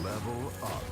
Level up.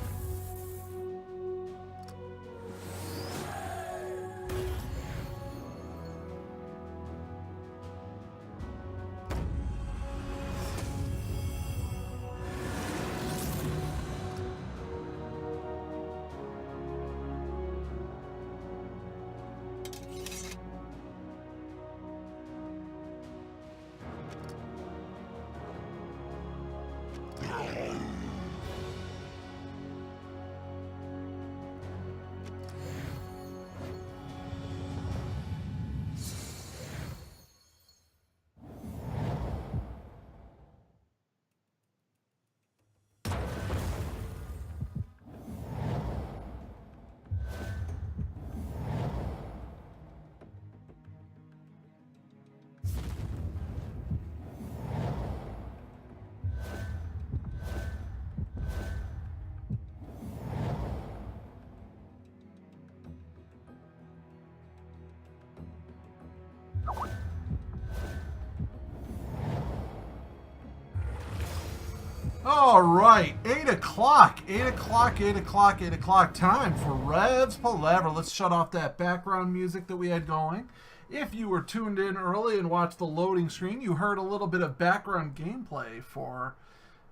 All right, 8 o'clock, 8 o'clock, 8 o'clock, 8 o'clock. Time for Rhevs Palaver. Let's shut off that background music that we had going. If you were tuned in early and watched the loading screen, you heard a little bit of background gameplay for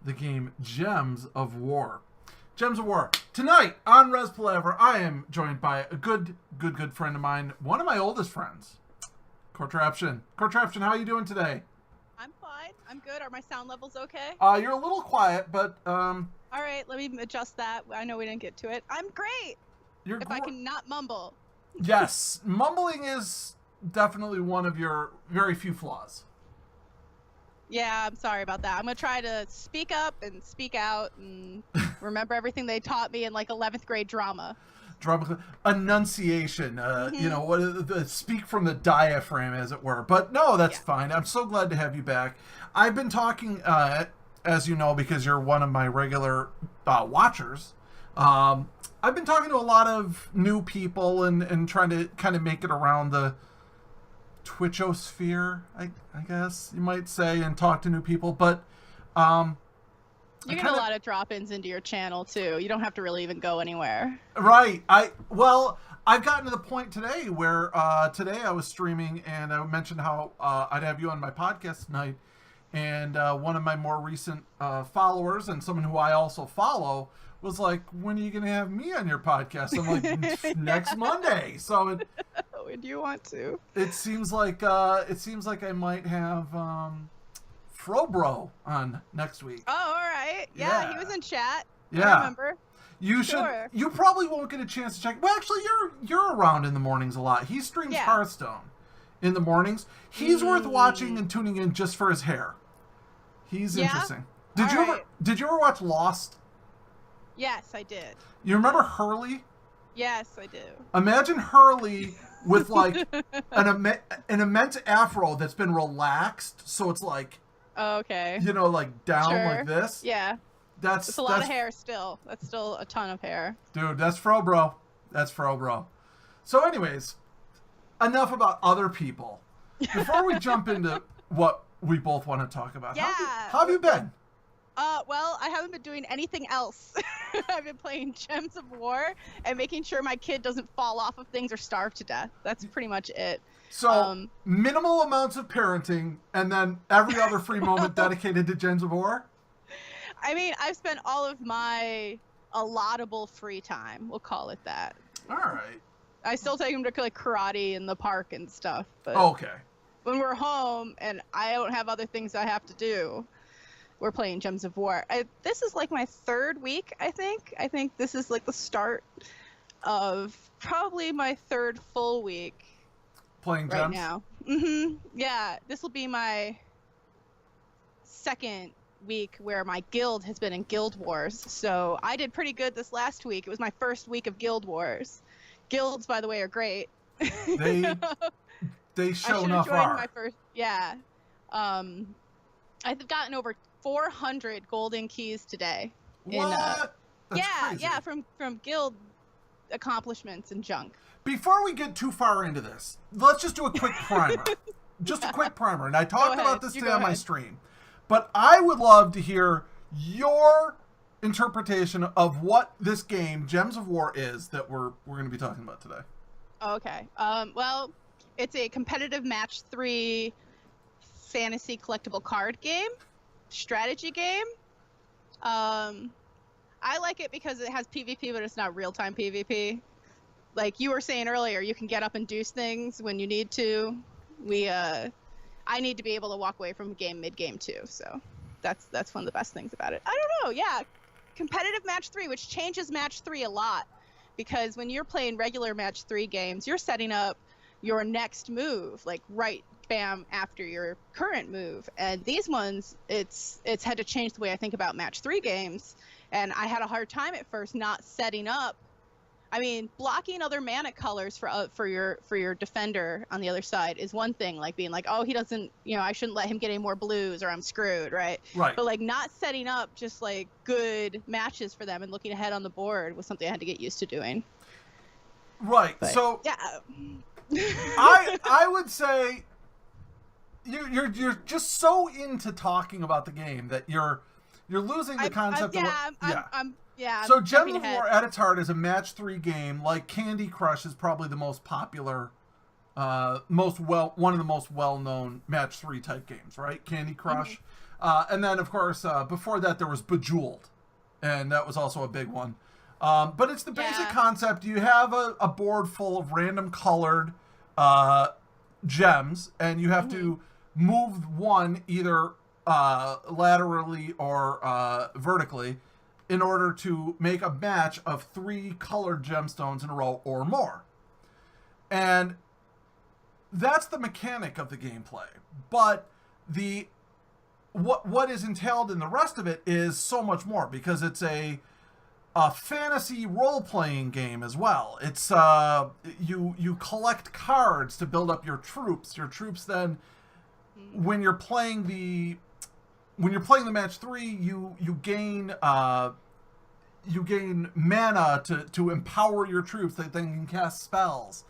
the game Gems of War. Gems of War. Tonight on Rhevs Palaver, I am joined by a good friend of mine, one of my oldest friends, Cortraption. Cortraption, how are you doing today? I'm fine. I'm good. Are my sound levels okay? You're a little quiet, but All right, let me adjust that. I know we didn't get to it. I'm great. If I can not mumble. Yes, mumbling is definitely one of your very few flaws. Yeah, I'm sorry about that. I'm gonna try to speak up and speak out and remember everything they taught me in like 11th grade drama. Enunciation, you know, what speak from the diaphragm, as it were. But no, that's fine. I'm so glad to have you back. I've been talking, as you know, because you're one of my regular watchers. I've been talking to a lot of new people and trying to kind of make it around the Twitchosphere, I guess you might say, and talk to new people. But you get a lot of drop-ins into your channel too. You don't have to really even go anywhere. Right. I've gotten to the point today where today I was streaming and I mentioned how I'd have you on my podcast tonight, and one of my more recent followers and someone who I also follow was like, "When are you going to have me on your podcast?" I'm like, "Next Monday." So when do you want to? It seems like I might have Frobro on next week. Oh, all right. Yeah, he was in chat. Yeah. I remember. You should. You probably won't get a chance to check. Well, actually, you're around in the mornings a lot. He streams Hearthstone in the mornings. He's worth watching and tuning in just for his hair. He's interesting. Did you ever watch Lost? Yes, I did. You remember Hurley? Yes, I do. Imagine Hurley with like an immense afro that's been relaxed, so it's like, okay, like down like this. Yeah. That's a lot of hair still. That's still a ton of hair. Dude, that's Frobro. That's Frobro. So anyways, enough about other people. Before we jump into what we both want to talk about, how have you been? Well, I haven't been doing anything else. I've been playing Gems of War and making sure my kid doesn't fall off of things or starve to death. That's pretty much it. So, minimal amounts of parenting and then every other free moment dedicated to Gems of War? I mean, I've spent all of my allotable free time. We'll call it that. All right. I still take him to like karate in the park and stuff. But okay. When we're home and I don't have other things I have to do, we're playing Gems of War. This is like my third week, I think. I think this is like the start of probably my third full week. Playing right Gems? Now. Yeah, this will be my second week where my guild has been in Guild Wars. So I did pretty good this last week. It was my first week of Guild Wars. Guilds, by the way, are great. They show enough are. My first, yeah. I've gotten over 400 golden keys today. What? That's crazy. Yeah, from guild accomplishments and junk. Before we get too far into this, let's just do a quick primer. Just a quick primer. And I talked about this today on my stream. But I would love to hear your interpretation of what this game, Gems of War, is that we're going to be talking about today. Okay. Well, it's a competitive match 3 fantasy collectible card game, strategy game. I like it because it has PvP, but it's not real-time PvP. Like you were saying earlier, you can get up and do things when you need to. I need to be able to walk away from a game mid-game too, so that's one of the best things about it. I don't know, yeah. Competitive match 3, which changes match 3 a lot, because when you're playing regular match 3 games, you're setting up your next move, like right bam after your current move. And these ones, it's had to change the way I think about match 3 games, and I had a hard time at first not setting up. I mean, blocking other mana colors for your defender on the other side is one thing, like being like, oh, he doesn't, I shouldn't let him get any more blues or I'm screwed, right? Right. But like not setting up just like good matches for them and looking ahead on the board was something I had to get used to doing. Right. But, so yeah. I would say you're just so into talking about the game that you're losing the concept of what. So Gems of War at its heart is a match 3 game. Like Candy Crush is probably the most popular, one of the most well-known match 3 type games, right? Candy Crush. And then of course, before that there was Bejeweled, and that was also a big one. But it's the basic concept. You have a board full of random colored gems, and you have to move one either laterally or vertically in order to make a match of 3 colored gemstones in a row or more. And that's the mechanic of the gameplay. But what is entailed in the rest of it is so much more, because it's a fantasy role-playing game as well. It's you collect cards to build up your troops. Your troops then, when you're playing the match 3, you gain you gain mana to empower your troops that then can cast spells.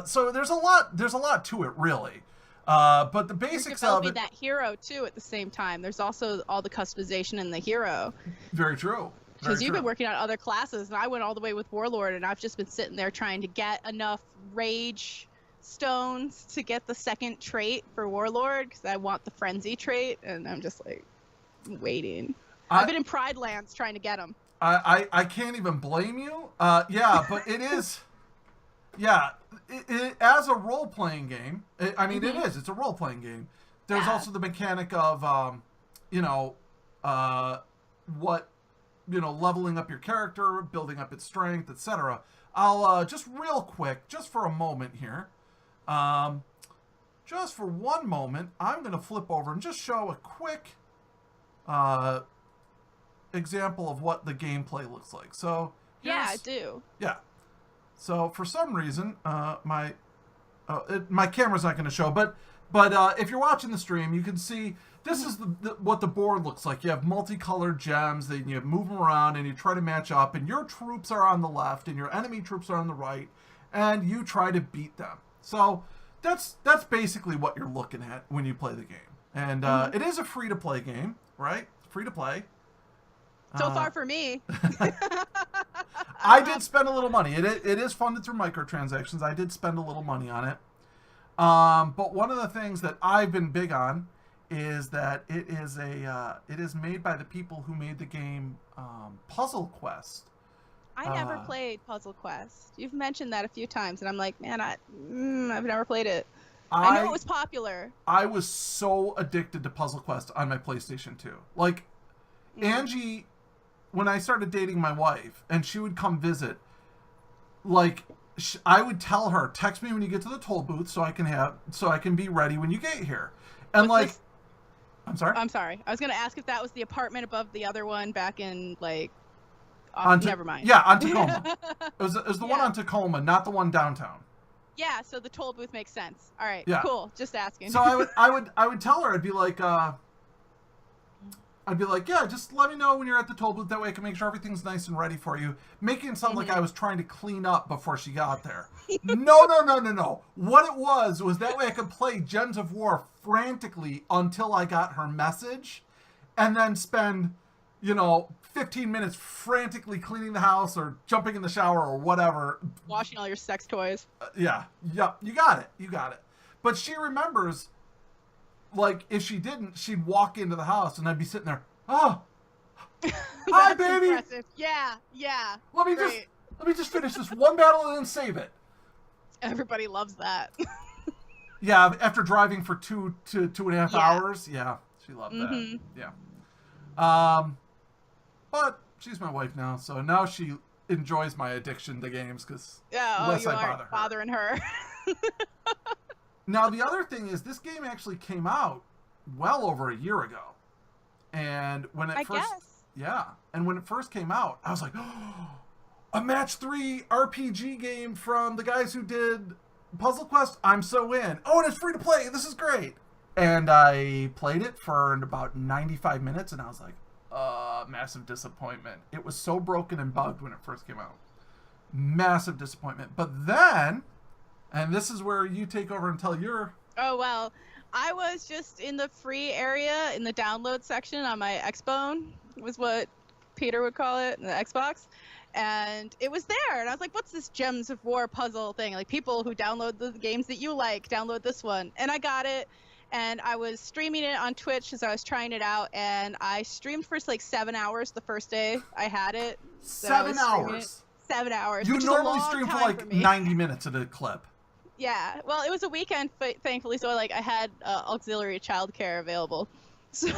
So there's a lot to it, really. But the basics You're of developing it. that hero too at the same time. There's also all the customization in the hero. Very true. Because you've been working on other classes, and I went all the way with Warlord, and I've just been sitting there trying to get enough rage stones to get the second trait for Warlord, because I want the frenzy trait, and I'm just like waiting. I've been in Pride Lands trying to get them. I can't even blame you. Yeah, but it is. Yeah, it as a role playing game. It is. It's a role playing game. There's also the mechanic of, leveling up your character, building up its strength, etc. I'll just real quick, just for a moment here, just for one moment, I'm going to flip over and just show a quick example of what the gameplay looks like. So I do. Yeah. So for some reason, my camera's not going to show, but if you're watching the stream, you can see this is what the board looks like. You have multicolored gems, then you move them around, and you try to match up, and your troops are on the left, and your enemy troops are on the right, and you try to beat them. So that's basically what you're looking at when you play the game. And it is a free-to-play game, right? Free to play. So far for me. I did spend a little money. It is funded through microtransactions. I did spend a little money on it. But one of the things that I've been big on is that it is made by the people who made the game Puzzle Quest. I never played Puzzle Quest. You've mentioned that a few times, and I'm like, man, I've never played it. I know it was popular. I was so addicted to Puzzle Quest on my PlayStation 2. Like, Angie, when I started dating my wife, and she would come visit, like, I would tell her, text me when you get to the toll booth so I can be ready when you get here. And I'm sorry? I'm sorry. I was going to ask if that was the apartment above the other one back in, like, never mind. Yeah, on Tacoma. It was the one on Tacoma, not the one downtown. Yeah, so the toll booth makes sense. All right, yeah. Cool. Just asking. So I would tell her, I'd be like, yeah, just let me know when you're at the toll booth. That way I can make sure everything's nice and ready for you. Making it sound like I was trying to clean up before she got there. No. What it was that way I could play Gems of War frantically until I got her message, and then spend, 15 minutes frantically cleaning the house or jumping in the shower or whatever. Washing all your sex toys. Yeah. You got it. But she remembers, like, if she didn't, she'd walk into the house and I'd be sitting there, oh, hi, baby. Impressive. Yeah. Let me just finish this one battle and then save it. Everybody loves that. Yeah, after driving for 2.5 hours. Yeah, she loved that. Yeah. But she's my wife now, so now she enjoys my addiction to games because less I bother her. Bothering her. Now, the other thing is this game actually came out well over a year ago. And when it first came out, I was like, oh, a match 3 RPG game from the guys who did Puzzle Quest. I'm so in. Oh, and it's free to play. This is great. And I played it for about 95 minutes, and I was like, massive disappointment. It was so broken and bugged when it first came out. Massive disappointment. But then, and this is where you take over and tell your... Oh, well, I was just in the free area in the download section on my Xbone, was what Peter would call it, the Xbox. And it was there, and I was like, what's this Gems of War puzzle thing? Like, people who download the games that you like, download this one. And I got it, and I was streaming it on Twitch as I was trying it out, and I streamed for like 7 hours the first day I had it. 7 hours? 7 hours. You normally stream for like 90 minutes at a clip. Yeah, well, it was a weekend, thankfully, so I had auxiliary childcare available. So,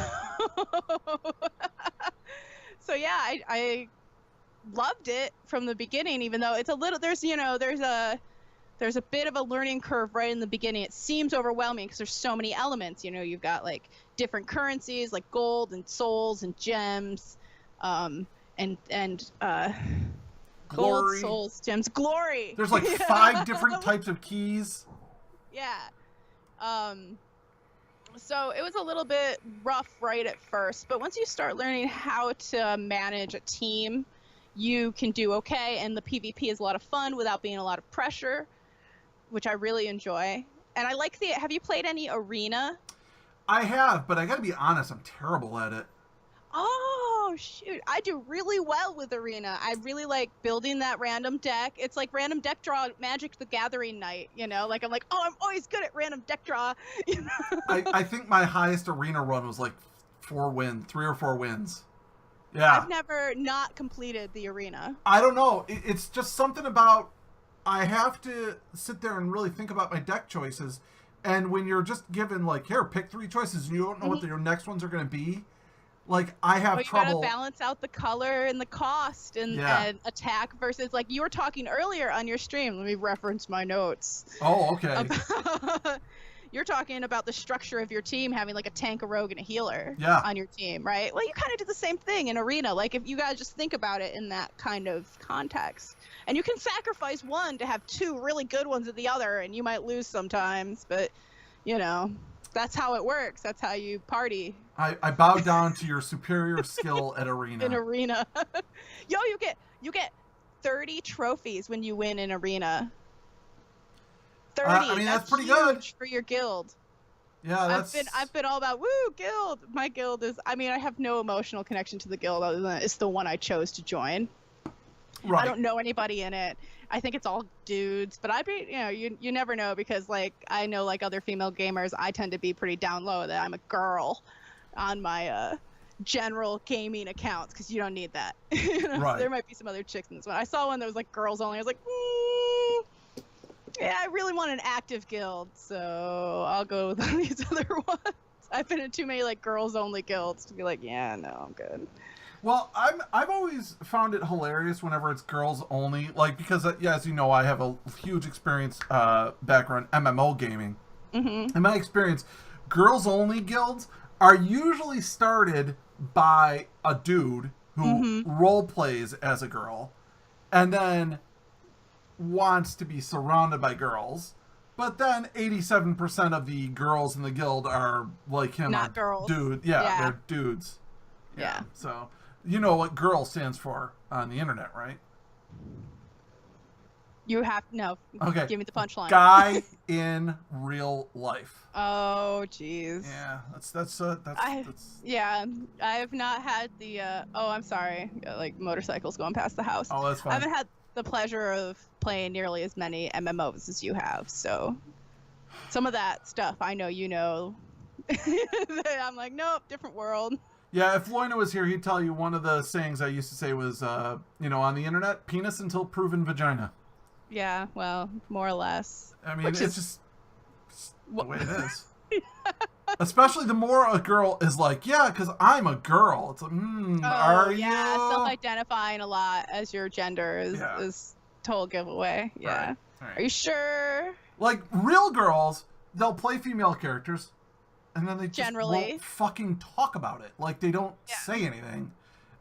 yeah, I loved it from the beginning, even though it's a little, there's a bit of a learning curve right in the beginning. It seems overwhelming because there's so many elements. You've got like different currencies like gold and souls and gems, and gold, souls, gems, glory. There's like 5 different types of keys. Yeah. So it was a little bit rough right at first, but once you start learning how to manage a team you can do okay, and the PvP is a lot of fun without being a lot of pressure, which I really enjoy. And I like have you played any Arena? I have, but I gotta be honest, I'm terrible at it. Oh, shoot. I do really well with Arena. I really like building that random deck. It's like random deck draw Magic the Gathering night, you know? Like, I'm like, oh, I'm always good at random deck draw. You know? I think my highest Arena run was like 3 or 4 wins. Yeah. I've never not completed the Arena. I don't know. It's just something about, I have to sit there and really think about my deck choices. And when you're just given, like, here, pick 3 choices, and you don't know what your next ones are going to be, like, I have trouble. You gotta balance out the color and the cost and attack versus, like, you were talking earlier on your stream. Let me reference my notes. Oh, okay. You're talking about the structure of your team having, like, a tank, a rogue, and a healer on your team, right? Well, you kind of do the same thing in Arena. Like, if you guys just think about it in that kind of context. And you can sacrifice one to have 2 really good ones of the other, and you might lose sometimes, but, you know, that's how it works. That's how you party. I bow down to your superior skill at Arena. In Arena. Yo, you get 30 trophies when you win in Arena. 30. I mean, that's pretty good for your guild. Yeah, I've been all about woo guild. My guild is. I mean, I have no emotional connection to the guild other than it's the one I chose to join. Right. I don't know anybody in it. I think it's all dudes, but you never know because like I know like other female gamers, I tend to be pretty down low that I'm a girl on my general gaming accounts because you don't need that. Right. So there might be some other chicks in this one. I saw one that was like girls only. I was like, yeah, I really want an active guild, so I'll go with these other ones. I've been in too many like girls only guilds to be like, yeah, no, I'm good. Well, I've always found it hilarious whenever it's girls only, like because as you know, I have a huge experience background MMO gaming. In my experience, girls only guilds are usually started by a dude who role plays as a girl, and then wants to be surrounded by girls. But then 87% of the girls in the guild are like him, not girls, dude. Yeah, they're dudes. Yeah. So. You know what girl stands for on the internet, right? You have no. Okay. Give me the punchline. Guy in real life. Oh, jeez. Yeah, that's. Yeah, I have not had the. Oh, I'm sorry. Like motorcycles going past the house. Oh, that's fine. I haven't had the pleasure of playing nearly as many MMOs as you have, so some of that stuff I know you know. I'm like, nope, different world. Yeah, if Loina was here, he'd tell you one of the sayings I used to say was, on the internet, penis until proven vagina. Yeah, well, more or less. I mean, it's just the way it is. Especially the more a girl is like, yeah, because I'm a girl. It's like, are you? Yeah, self-identifying a lot as your gender is total giveaway. Yeah. Right. Are you sure? Like, real girls, they'll play female characters. And then they just won't fucking talk about it. Like, they don't say anything.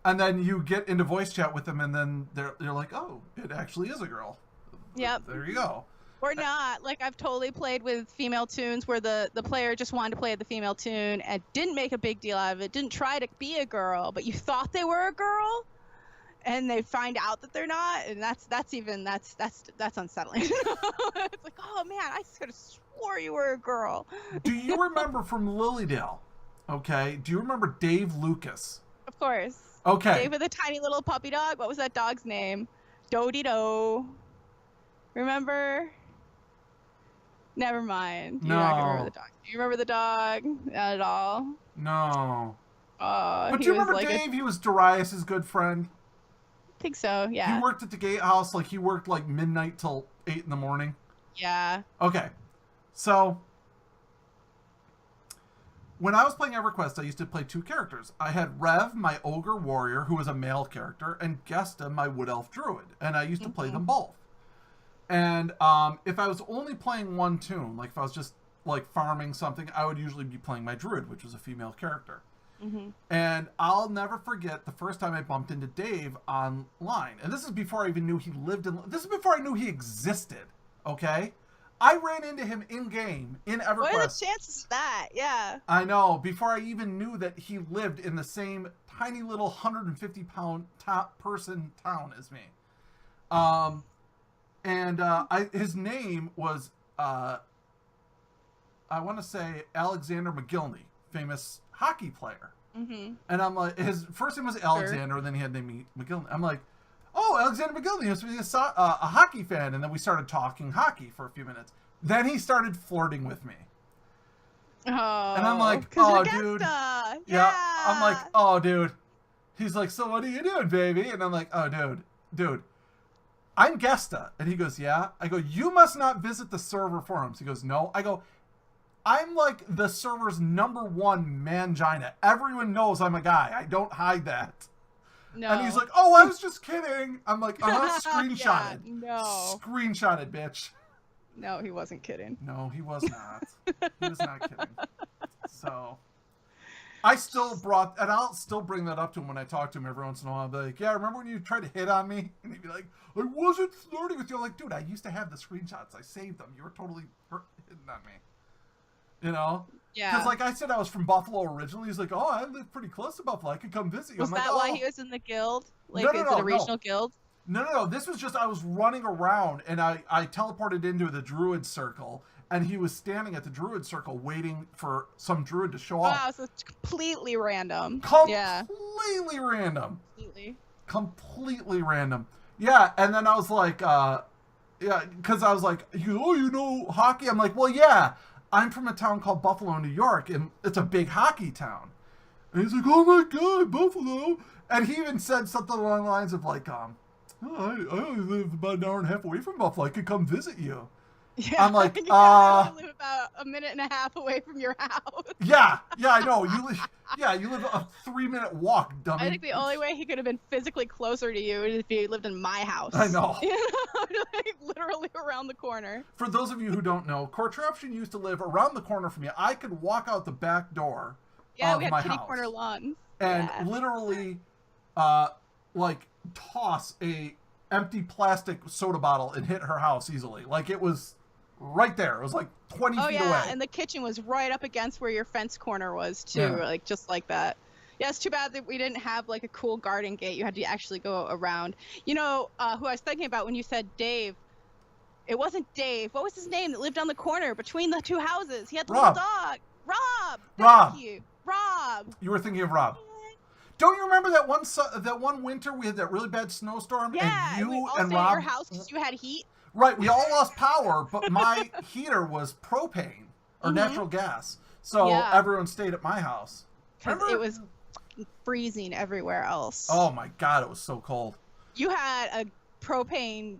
And then you get into voice chat with them, and then they're like, oh, it actually is a girl. Yep. There you go. Or not. Like, I've totally played with female tunes where the player just wanted to play the female tune and didn't make a big deal out of it, didn't try to be a girl, but you thought they were a girl, and they find out that they're not, and that's unsettling. It's like, oh, man, I just could have swore you were a girl. Do you remember from Lilydale? Okay. Do you remember Dave Lucas? Of course. Okay. Dave with a tiny little puppy dog. What was that dog's name? Do-de-do. Remember? Never mind. You're not gonna remember the dog. Do you remember the dog? Not at all. No. But do you remember like Dave? He was Darius's good friend. I think so, yeah. He worked at the gatehouse, like he worked like midnight till 8 in the morning. Yeah. Okay. So, when I was playing EverQuest, I used to play 2 characters. I had Rhevs, my ogre warrior, who was a male character, and Gesta, my wood elf druid. And I used to play them both. And if I was only playing one tune, like if I was just like farming something, I would usually be playing my druid, which was a female character. And I'll never forget the first time I bumped into Dave online. And this is before I even knew he lived in... This is before I knew he existed, okay? I ran into him in game in EverQuest. What are the chances of that? Yeah. I know. Before I even knew that he lived in the same tiny little 150-pound person town as me. His name was I want to say Alexander McGillney, famous hockey player. Mm-hmm. And I'm like, his first name was Alexander, and then he had the name McGillney. I'm like, oh, Alexander McGillney must be a hockey fan. And then we started talking hockey for a few minutes. Then he started flirting with me. Oh. And I'm like, oh, dude. Yeah. I'm like, oh, dude. He's like, so what are you doing, baby? And I'm like, oh, dude. I'm Gesta. And he goes, yeah. I go, you must not visit the server forums. He goes, no. I go, I'm like the server's #1 mangina. Everyone knows I'm a guy. I don't hide that. No. And he's like, oh, I was just kidding. I'm like, screenshotted. Yeah, no. Screenshotted, bitch. No, he wasn't kidding. No, he was not. He was not kidding. So, I'll still bring that up to him when I talk to him every once in a while. I'll be like, yeah, remember when you tried to hit on me? And he'd be like, I wasn't flirting with you. I'm like, dude, I used to have the screenshots. I saved them. You were totally hitting on me. You know? Yeah. Because, like I said, I was from Buffalo originally. He's like, oh, I live pretty close to Buffalo. I could come visit you. Was I'm that like, why he was in the guild? Like, No, is it a regional guild? No. This was just, I was running around, and I teleported into the Druid Circle, and he was standing at the Druid Circle waiting for some Druid to show up. Wow, so it's completely random. Completely random. Completely random. Yeah, and then I was like, because I was like, you know hockey? I'm like, well, yeah. I'm from a town called Buffalo, New York, and it's a big hockey town. And he's like, oh my God, Buffalo. And he even said something along the lines of like, I only live about an hour and a half away from Buffalo. I could come visit you. Yeah, I'm like, I live about a minute and a half away from your house. Yeah, I know. You live a 3-minute walk, dummy. I think the only way he could have been physically closer to you is if he lived in my house. I know. You know, like literally around the corner. For those of you who don't know, Cortraption used to live around the corner from me. I could walk out the back door of we had my kitty house corner lawns. and literally, like toss a empty plastic soda bottle and hit her house easily. Like it was right there. It was like 20 feet away. And the kitchen was right up against where your fence corner was too, like just like that. Yeah, it's too bad that we didn't have like a cool garden gate. You had to actually go around. You know who I was thinking about when you said Dave? It wasn't Dave. What was his name that lived on the corner between the two houses? He had the little dog. Rob. Thank you. Rob. You were thinking of Rob. Don't you remember that one winter we had that really bad snowstorm? Yeah, and you all and stayed Rob. at your house because you had heat. Right, we all lost power, but my heater was propane or natural gas, so everyone stayed at my house. Because it was freezing everywhere else. Oh my God, it was so cold. You had a propane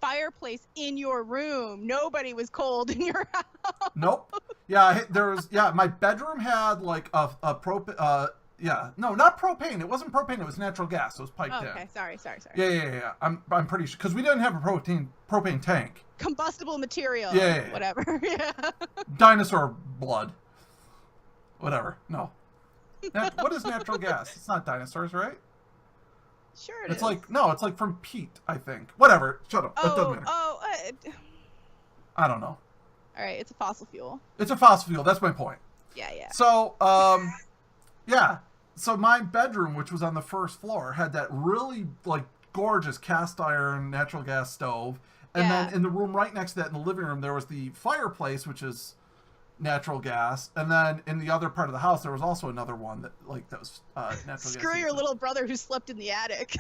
fireplace in your room. Nobody was cold in your house. Nope. Yeah, my bedroom had like a propane. No, not propane. It wasn't propane. It was natural gas. It was piped in. Okay, sorry. Yeah. I'm pretty sure because we didn't have a propane tank. Combustible material. Yeah. Whatever. Yeah. Dinosaur blood. Whatever. No. What is natural gas? It's not dinosaurs, right? Sure it is. It's like from peat, I think. Whatever. Shut up. It doesn't matter. I don't know. All right, it's a fossil fuel. It's a fossil fuel. That's my point. Yeah. So, yeah. So my bedroom, which was on the first floor, had that really like gorgeous cast iron natural gas stove. And then in the room right next to that in the living room, there was the fireplace, which is natural gas. And then in the other part of the house, there was also another one that was natural gas. Screw your little brother who slept in the attic.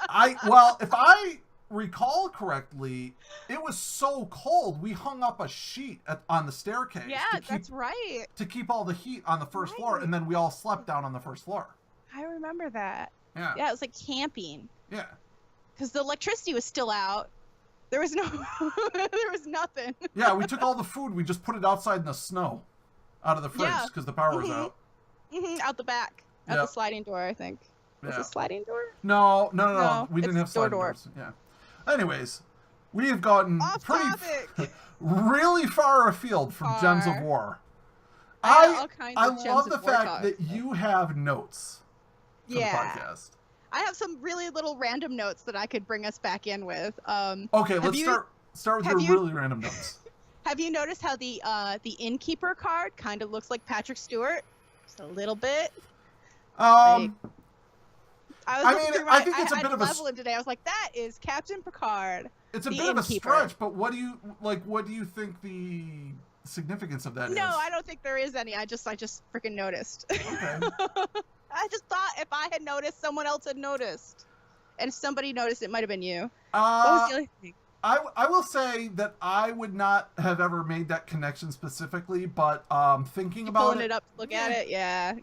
If I recall correctly, it was so cold we hung up a sheet on the staircase. Yeah, that's right. To keep all the heat on the first floor, and then we all slept down on the first floor. I remember that. Yeah. Yeah, it was like camping. Yeah. Because the electricity was still out. There was there was nothing. Yeah, we took all the food, we just put it outside in the snow, out of the fridge because the power was out. Out the back, out the sliding door, I think. Was it a sliding door? No. We didn't have sliding doors. Yeah. Anyways, we have gotten really far afield from Gems of War. I love the fact that you have notes for the podcast. I have some really little random notes that I could bring us back in with. Okay, let's start. Start with Have your you- really random notes. Have you noticed how the innkeeper card kind of looks like Patrick Stewart? Just a little bit. I I mean, through I think it's a had bit to of a level him today. I was like, that is Captain Picard. It's a the bit of a innkeeper. stretch, but what do you think the significance of that is? No, I don't think there is any. I just freaking noticed. Okay. I just thought if I had noticed, someone else had noticed. And if somebody noticed, it might have been you. What was the other thing? I will say that I would not have ever made that connection specifically, but thinking about Pulling it up to look at it? Yeah.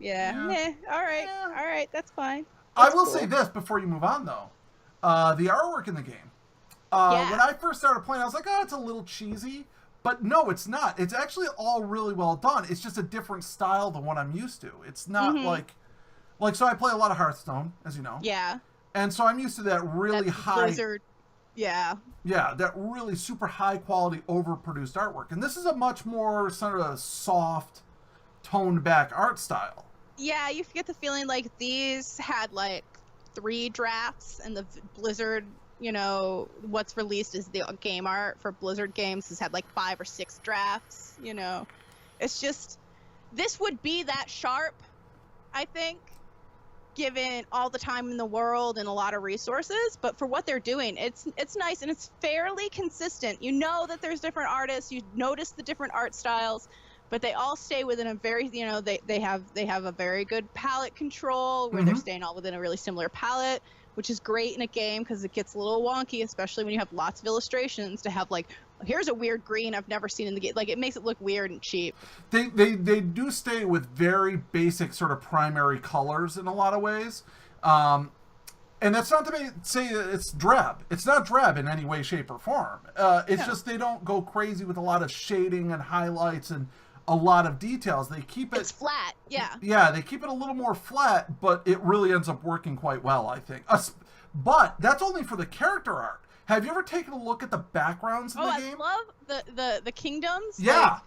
All right, that's fine. I will say this before you move on, though. The artwork in the game. When I first started playing, I was like, oh, it's a little cheesy. But no, it's not. It's actually all really well done. It's just a different style than what I'm used to. It's not like, so I play a lot of Hearthstone, as you know. Yeah. And so I'm used to that really high... Blizzard. Yeah. Yeah, that really super high quality, overproduced artwork. And this is a much more sort of soft, toned back art style. Yeah, you get the feeling like these had like 3 drafts, and the Blizzard, what's released is the game art for Blizzard games has had like 5 or 6 drafts. It's just, this would be that sharp, I think, given all the time in the world and a lot of resources. But for what they're doing, it's nice, and it's fairly consistent. You know that there's different artists, you notice the different art styles, but they all stay within a very, they have a very good palette control where they're staying all within a really similar palette, which is great in a game because it gets a little wonky, especially when you have lots of illustrations, to have like, here's a weird green I've never seen in the game. Like, it makes it look weird and cheap. They do stay with very basic sort of primary colors in a lot of ways. And that's not to say that it's drab. It's not drab in any way, shape, or form. It's just they don't go crazy with a lot of shading and highlights and a lot of details. They keep it... It's flat, yeah. Yeah, they keep it a little more flat, but it really ends up working quite well, I think. But that's only for the character art. Have you ever taken a look at the backgrounds in the game? I love the kingdoms. Yeah.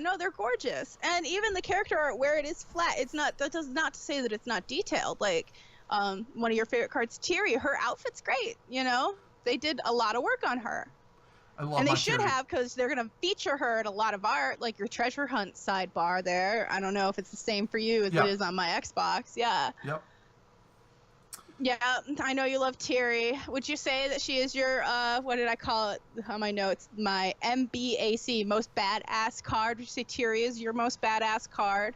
No, they're gorgeous. And even the character art where it is flat, that does not say that it's not detailed. Like, one of your favorite cards, Tiri, her outfit's great, They did a lot of work on her. I love and they my should Tiri. have, because they're going to feature her in a lot of art, like your treasure hunt sidebar there. I don't know if it's the same for you as it is on my Xbox. Yeah. Yep. Yeah, I know you love Tiri. Would you say that she is your, what did I call it on my notes? My MBAC, most badass card. Would you say Tiri is your most badass card?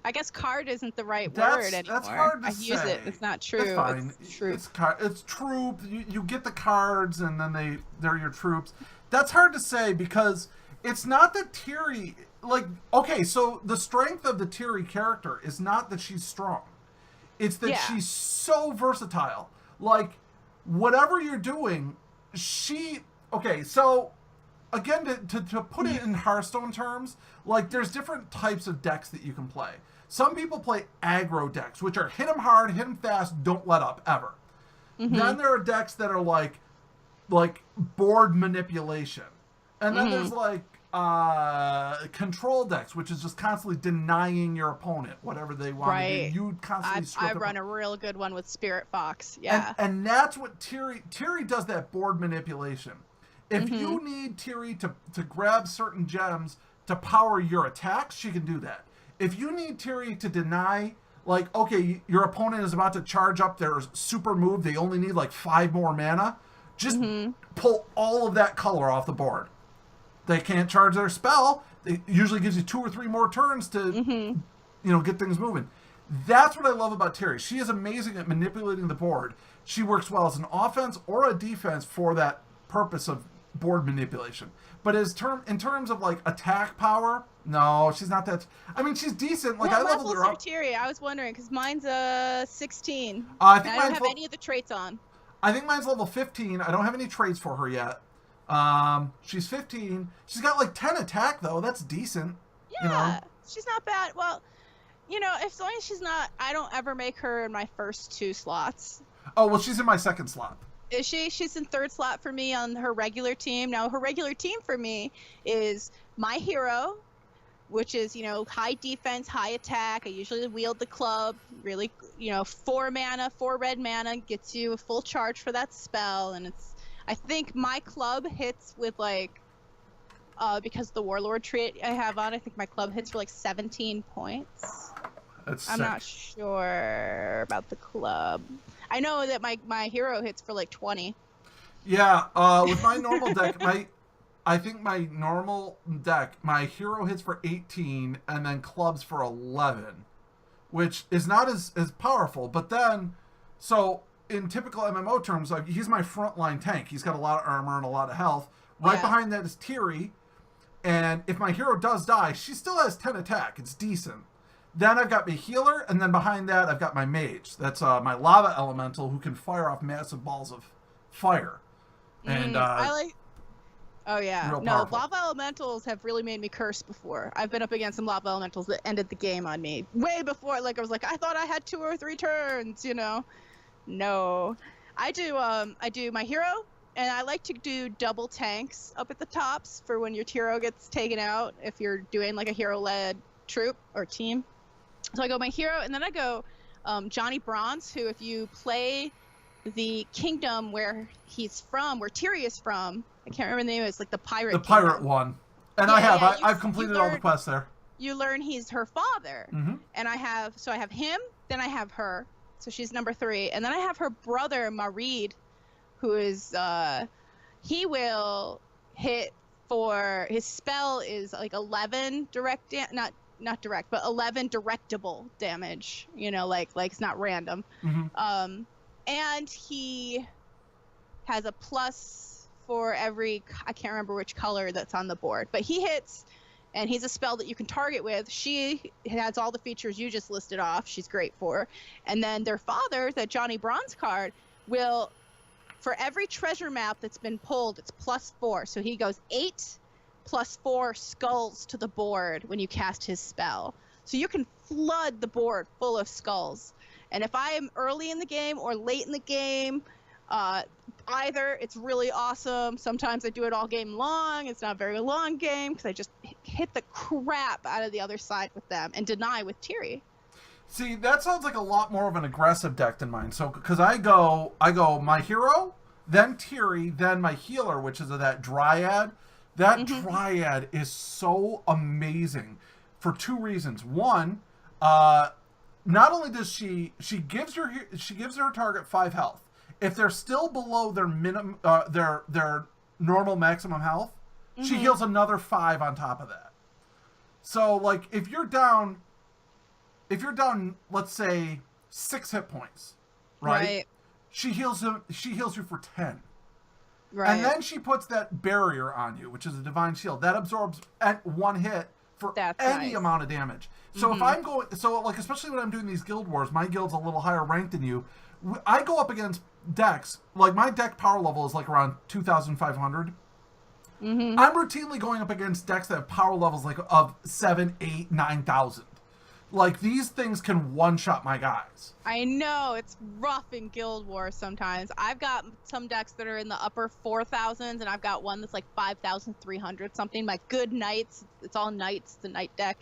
I guess card isn't the right word anymore. That's hard to I say. use it. It's not true. That's fine. It's troop. It's troop. You get the cards, and then they're your troops. That's hard to say because it's not that Tiri... Like, okay, so the strength of the Tiri character is not that she's strong. It's that she's so versatile. Like, whatever you're doing, okay, so, again, to put it in Hearthstone terms, like, there's different types of decks that you can play. Some people play aggro decks, which are hit them hard, hit them fast, don't let up, ever. Then there are decks that are like board manipulation. And then there's, like, control decks, which is just constantly denying your opponent whatever they want to do. You constantly I run a real good one with Spirit Fox. Yeah. And that's what Tiri does, that board manipulation. If you need Tiri to grab certain gems to power your attacks, she can do that. If you need Tiri to deny, like, okay, your opponent is about to charge up their super move, they only need like 5 more mana, just pull all of that color off the board. They can't charge their spell. It usually gives you 2 or 3 more turns to, get things moving. That's what I love about Tiri. She is amazing at manipulating the board. She works well as an offense or a defense for that purpose of board manipulation. But in terms of like attack power, no, she's not that. I mean, she's decent. Like, I leveled her up. Tiri? I was wondering because mine's 16. I think I don't have any of the traits on. I think mine's level 15. I don't have any traits for her yet. She's 15. She's got like 10 attack though. That's decent. Yeah, she's not bad. Well, as long as she's not, I don't ever make her in my first 2 slots. Oh, well, she's in my second slot. Is she? She's in 3rd slot for me on her regular team. Now, her regular team for me is my hero, which is, high defense, high attack. I usually wield the club. Really, 4 mana, 4 red mana gets you a full charge for that spell. And I think my club hits with because the Warlord trait I have on, I think my club hits for 17 points. I'm not sure about the club. I know that my hero hits for 20. Yeah, with my normal deck, I think my normal deck, my hero hits for 18 and then clubs for 11, which is not as powerful. But then, so in typical MMO terms, he's my frontline tank. He's got a lot of armor and a lot of health. Right behind that is Tiri, and if my hero does die, she still has 10 attack. It's decent. Then I've got my healer, and then behind that I've got my mage. That's my lava elemental who can fire off massive balls of fire. And oh yeah, real no, powerful. lava elementals have really made me curse before. I've been up against some lava elementals that ended the game on me way before. I was I thought I had 2 or 3 turns. No, I do my hero, and I like to do double tanks up at the tops for when your hero gets taken out. If you're doing a hero-led troop or team, so I go my hero, and then I go Johnny Bronze, who if you play the kingdom where he's from, where Tiri is from, I can't remember the name. It's the pirate. The pirate one, and I've completed all the quests there. You learn he's her father, Mm-hmm. and I have him, then I have her, so she's number 3, and then I have her brother Marid, who is he will hit for his spell is 11 direct not direct, but 11 directable damage. It's not random. Mm-hmm. And he has a plus for every, I can't remember which color that's on the board, but he hits, and he's a spell that you can target with. She has all the features you just listed off. She's great for. And then their father, that Johnny Bronze card, will, for every treasure map that's been pulled, it's +4. So he goes 8 + 4 skulls to the board when you cast his spell. So you can flood the board full of skulls. And if I am early in the game or late in the game, either it's really awesome. Sometimes I do it all game long. It's not a very long game because I just hit the crap out of the other side with them and deny with Tiri. See, that sounds like a lot more of an aggressive deck than mine. So, because I go my hero, then Tiri, then my healer, which is that Dryad. That Dryad is so amazing for 2 reasons. One, not only does she gives her target 5 health. If they're still below their minimum, their normal maximum health, she heals another 5 on top of that. So, if you're down, let's say 6 hit points, right? She heals you for 10. Right. And then she puts that barrier on you, which is a divine shield that absorbs at 1 hit for any amount of damage. So if I'm going, especially when I'm doing these guild wars, my guild's a little higher ranked than you. I go up against decks, my deck power level is around 2,500. I'm routinely going up against decks that have power levels of 7, 8, 9,000. These things can one-shot my guys. I know, it's rough in Guild Wars sometimes. I've got some decks that are in the upper 4,000s, and I've got one that's 5,300 something. My good knights, it's all knights, the knight deck.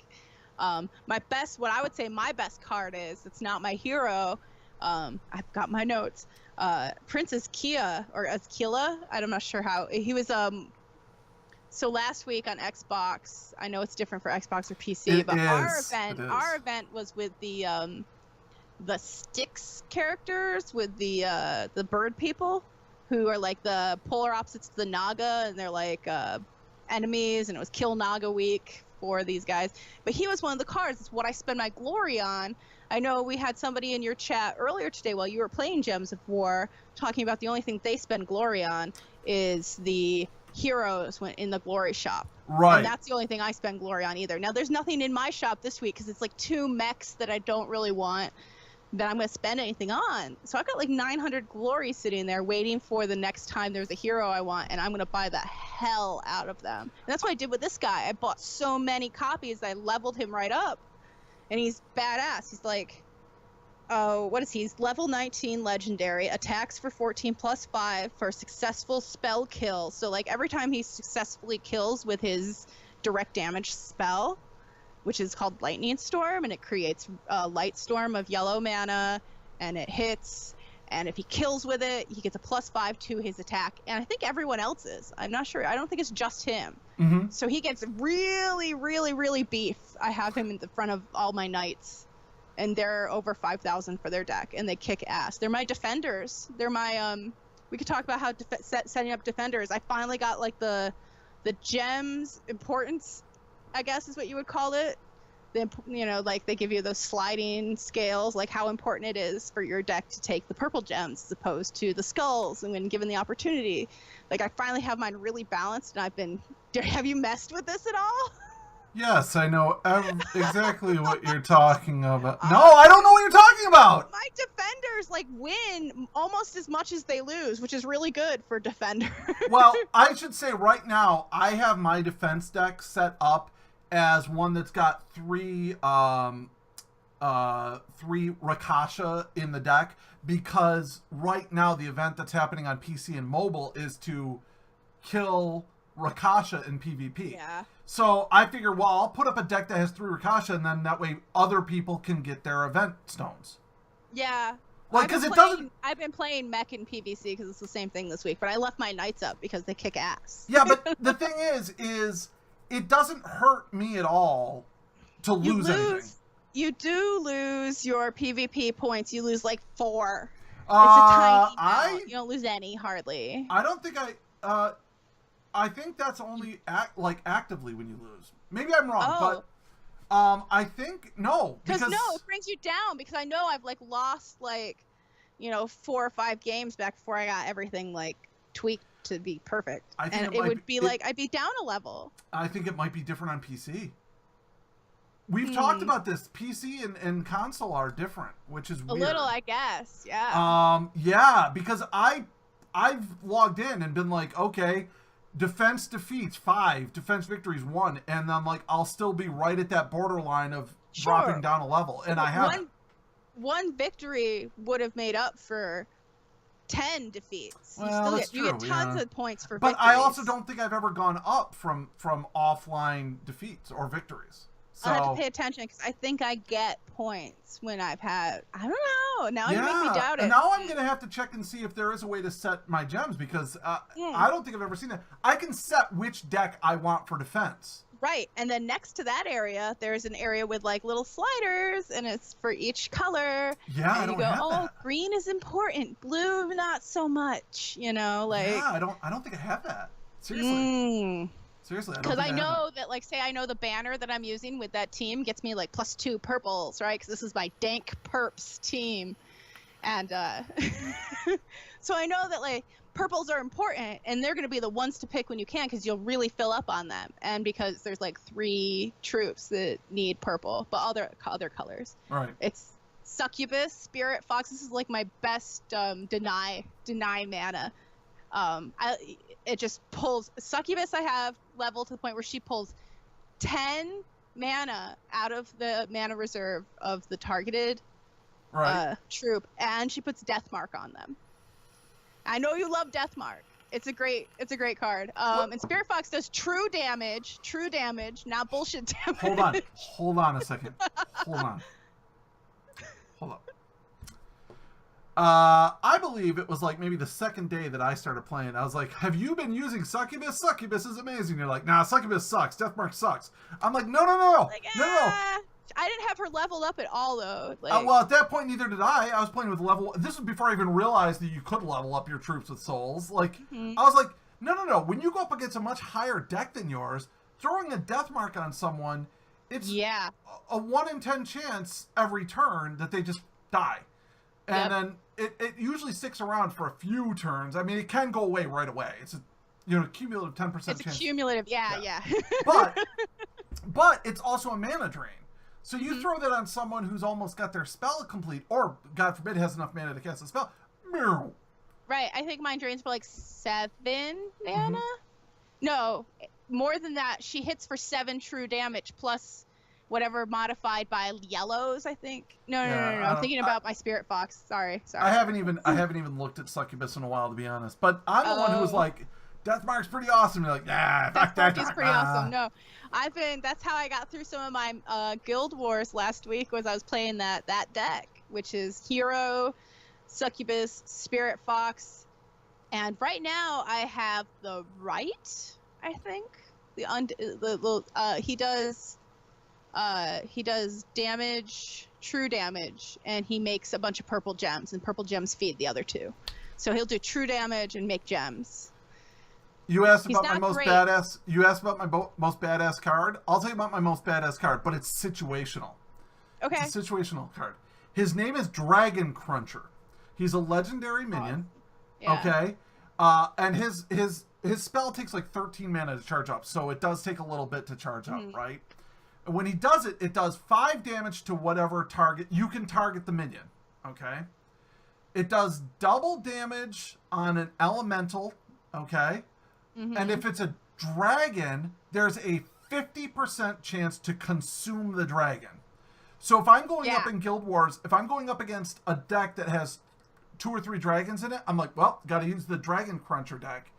What I would say my best card is, it's not my hero, I've got my notes, Princess Kia, or Azkila, I'm not sure how, he was, so last week on Xbox, I know it's different for Xbox or PC, but our event was with the Styx characters, with the bird people, who are the polar opposites to the Naga, and they're enemies, and it was Kill Naga week for these guys. But he was one of the cards. It's what I spend my glory on. I know we had somebody in your chat earlier today while you were playing Gems of War talking about the only thing they spend glory on is the heroes in the glory shop. Right. And that's the only thing I spend glory on either. Now, there's nothing in my shop this week because it's 2 mechs that I don't really want that I'm going to spend anything on. So I've got 900 glory sitting there waiting for the next time there's a hero I want, and I'm going to buy the hell out of them. And that's what I did with this guy. I bought so many copies that I leveled him right up. And he's badass. He's what is he? He's level 19 legendary, attacks for 14 + 5 for successful spell kill. So every time he successfully kills with his direct damage spell, which is called Lightning Storm, and it creates a light storm of yellow mana, and it hits. And if he kills with it, he gets a +5 to his attack. And I think everyone else is. I'm not sure. I don't think it's just him. Mm-hmm. So he gets really, really, really beef. I have him in the front of all my knights. And they're over 5,000 for their deck. And they kick ass. They're my defenders. They're my, we could talk about how setting up defenders. I finally got, like, the gems importance, I guess is what you would call it. You know, like they give you those sliding scales, like how important it is for your deck to take the purple gems as opposed to the skulls, and when given the opportunity. Like, I finally have mine really balanced, and I've been... Have you messed with this at all? Yes, I know exactly what you're talking about. No, I don't know what you're talking about! My defenders, like, win almost as much as they lose, which is really good for defenders. Well, I should say right now, I have my defense deck set up as one that's got three Rakasha in the deck, because right now the event that's happening on PC and mobile is to kill Rakasha in PvP. Yeah. So I figure, well, I'll put up a deck that has 3 Rakasha, and then that way other people can get their event stones. Yeah. Like, because it doesn't... I've been playing mech in PvC because it's the same thing this week, but I left my knights up because they kick ass. Yeah, but the thing is it doesn't hurt me at all to lose anything. You do lose your PvP points. You lose like 4. It's a tiny amount. You don't lose any, hardly. I don't think I think that's only actively when you lose. Maybe I'm wrong, but I think no, because it brings you down, because I know I've like lost 4 or 5 games back before I got everything like tweaked to be perfect. And it would be like I'd be down a level. I think it might be different on PC. We've talked about this. PC and console are different, which is weird. A little, I guess. Yeah. Yeah, because I've logged in and been like, okay, defense defeats 5, defense victories 1, and I'm like, I'll still be right at that borderline of dropping down a level, and I haven't. One victory would have made up for 10 defeats. Well, you get tons of points for victories. But victories. I also don't think I've ever gone up from offline defeats or victories. So I have to pay attention, because I think I get points when I've had... I don't know. Now you make me doubt it. And now I'm going to have to check and see if there is a way to set my gems, because I don't think I've ever seen that. I can set which deck I want for defense. Right, and then next to that area, there's an area with like little sliders, and it's for each color. Yeah, and I don't you go, have that. Green is important, blue not so much. Like. Yeah, I don't think I have that. Seriously. Seriously, because I know that, like, say I know the banner that I'm using with that team gets me like +2 purples, right? Because this is my dank perps team, and so I know that like purples are important, and they're going to be the ones to pick when you can, because you'll really fill up on them, and because there's like 3 troops that need purple, but other colors. Right. It's Succubus, Spirit Fox. This is like my best deny mana. It just pulls Succubus. I have level to the point where she pulls 10 mana out of the mana reserve of the targeted troop, and she puts Death Mark on them. I know you love Death Mark. It's a great card. And Spirit Fox does true damage, not bullshit damage. Hold on a second. Hold on. I believe it was like maybe the second day that I started playing. I was like, have you been using Succubus? Succubus is amazing. You're like, nah, Succubus sucks. Deathmark sucks. I'm like, no. Like, no. I didn't have her leveled up at all, though. Like, well, at that point, neither did I. I was playing with level... This was before I even realized that you could level up your troops with souls. Like, I was like, no. When you go up against a much higher deck than yours, throwing a Deathmark on someone, it's a 1 in 10 chance every turn that they just die. And then it usually sticks around for a few turns. I mean, it can go away right away. It's a cumulative 10% chance. It's a cumulative, yeah. But it's also a mana drain. So you throw that on someone who's almost got their spell complete, or, God forbid, has enough mana to cast a spell. Right, I think mine drains for like 7 mana? No, more than that. She hits for 7 true damage, plus whatever modified by yellows, I think. No. I'm thinking about my Spirit Fox. Sorry. I haven't even looked at Succubus in a while, to be honest. But I'm the one who was like, Deathmark's pretty awesome. You're like, fuck that. Deathmark is pretty awesome. No, that's how I got through some of my Guild Wars last week, was I was playing that deck, which is Hero, Succubus, Spirit Fox, and right now I have the right, I think. He does damage, true damage, and he makes a bunch of purple gems, and purple gems feed the other two. So he'll do true damage and make gems. You asked about my most badass. You asked about my most badass card. I'll tell you about my most badass card, but it's situational. Okay. It's a situational card. His name is Dragon Cruncher. He's a legendary minion. Yeah. Okay. And his spell takes like 13 mana to charge up, so it does take a little bit to charge up, right? And when he does it, it does 5 damage to whatever target. You can target the minion, okay? It does double damage on an elemental, okay? And if it's a dragon, there's a 50% chance to consume the dragon. So if I'm going up in Guild Wars, if I'm going up against a deck that has 2 or 3 dragons in it, I'm like, well, got to use the Dragon Cruncher deck.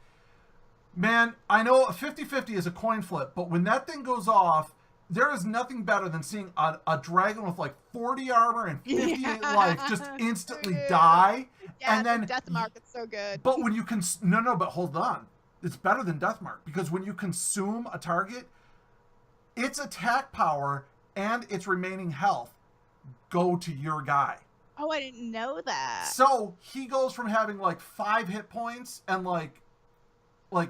Man, I know 50-50 is a coin flip, but when that thing goes off, there is nothing better than seeing a dragon with like 40 armor and 58 life just instantly die. Yeah, and then Deathmark, it's so good. But when you can, but hold on. It's better than Deathmark, because when you consume a target, its attack power and its remaining health go to your guy. Oh, I didn't know that. So he goes from having like 5 hit points and like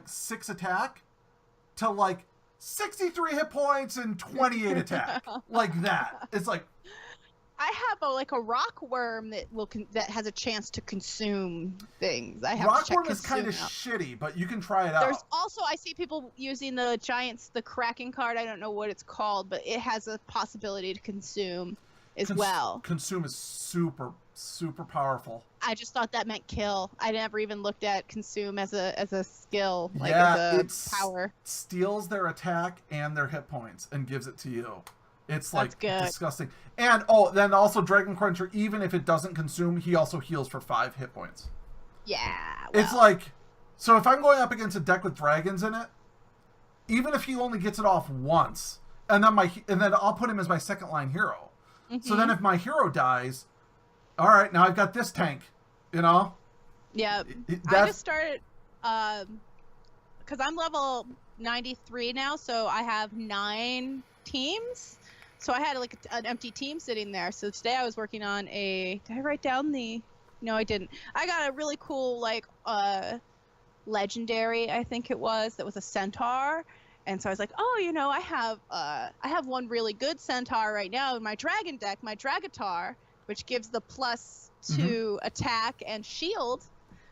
6 attack to like 63 hit points and 28 attack. Like that. It's like, I have a rock worm that has a chance to consume things. I have rock to check worm is kind of shitty, but you can try it out. There's also, I see people using the Kraken card. I don't know what it's called, but it has a possibility to consume as well. Consume is super, super powerful. I just thought that meant kill. I never even looked at consume as a skill, as a power. Steals their attack and their hit points and gives it to you. It's like disgusting. And then also Dragon Cruncher, even if it doesn't consume, he also heals for 5 hit points. Yeah. It's like, so if I'm going up against a deck with dragons in it, even if he only gets it off once, and then I'll put him as my second line hero. So then if my hero dies, all right, now I've got this tank, you know? Yeah. I just started, because I'm level 93 now, so I have 9 teams. So I had like an empty team sitting there. So today I was working on did I write down no, I didn't. I got a really cool, legendary, I think it was, that was a centaur. And so I was like, I have one really good centaur right now in my dragon deck, my Dragatar, which gives the +2 attack and shield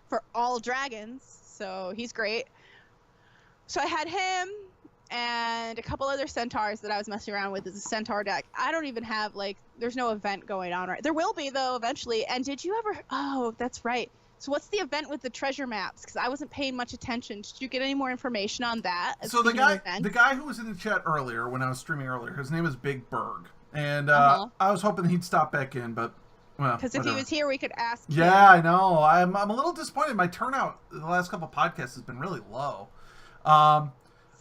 for all dragons. So he's great. So I had him and a couple other centaurs that I was messing around with as a centaur deck. I don't even have, there's no event going on right. There will be, though, eventually. And did you ever... Oh, that's right. So what's the event with the treasure maps? Because I wasn't paying much attention. Did you get any more information on that? So the guy who was in the chat earlier, when I was streaming earlier, his name is Big Berg. And I was hoping he'd stop back in, but, well, because if he was here, we could ask him. Yeah, I know. I'm a little disappointed. My turnout the last couple of podcasts has been really low.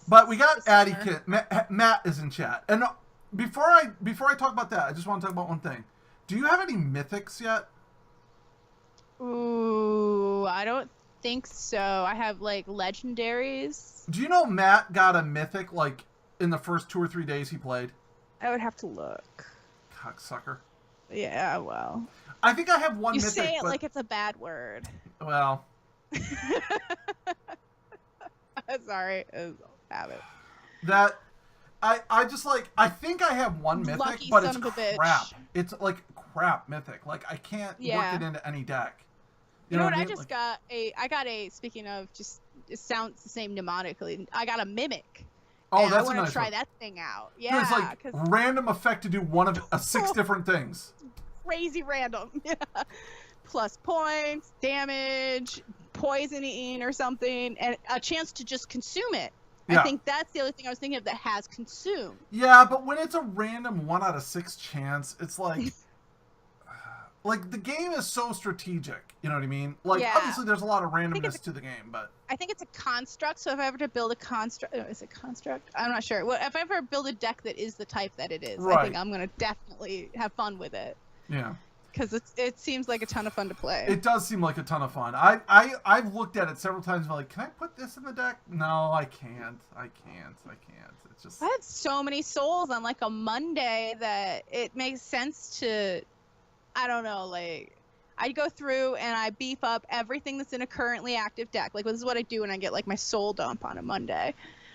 But we got Addy Kit. Matt is in chat. And before I talk about that, I just want to talk about one thing. Do you have any mythics yet? Ooh, I don't think so. I have legendaries. Do you know Matt got a mythic in the first 2 or 3 days he played? I would have to look. Cocksucker. Yeah, well. I think I have one mythic. You say it like it's a bad word. Well. Sorry. Have it. That I just I think I have one mythic, Lucky but it's son of a crap. bitch. It's crap mythic. I can't work it into any deck. You know what? I just got speaking of just, it sounds the same mnemonically. I got a mimic. Oh, and that's I a want nice to try one. that thing out. Yeah. It's random effect to do one of 6 different things. Crazy random. Yeah. Plus points, damage, poisoning or something, and a chance to just consume it. Yeah. I think that's the other thing I was thinking of that has consumed. Yeah, but when it's a random 1 out of 6 chance, it's like the game is so strategic. You know what I mean? Like Yeah. obviously there's a lot of think randomness to the game, but I think it's a construct. So if I ever to build a construct, is it construct? I'm not sure. Well, if I ever build a deck that is the type that it is, I Right. think I'm gonna definitely have fun with it. yeah. Because it seems like a ton of fun to play. It does seem like a ton of fun. I've looked at it several times and I'm like, can I put this in the deck? No, I can't. It's just I had so many souls on like a Monday that it makes sense to, I don't know, like I go through and I beef up everything that's in a currently active deck. Like this is what I do when I get like my soul dump on a Monday.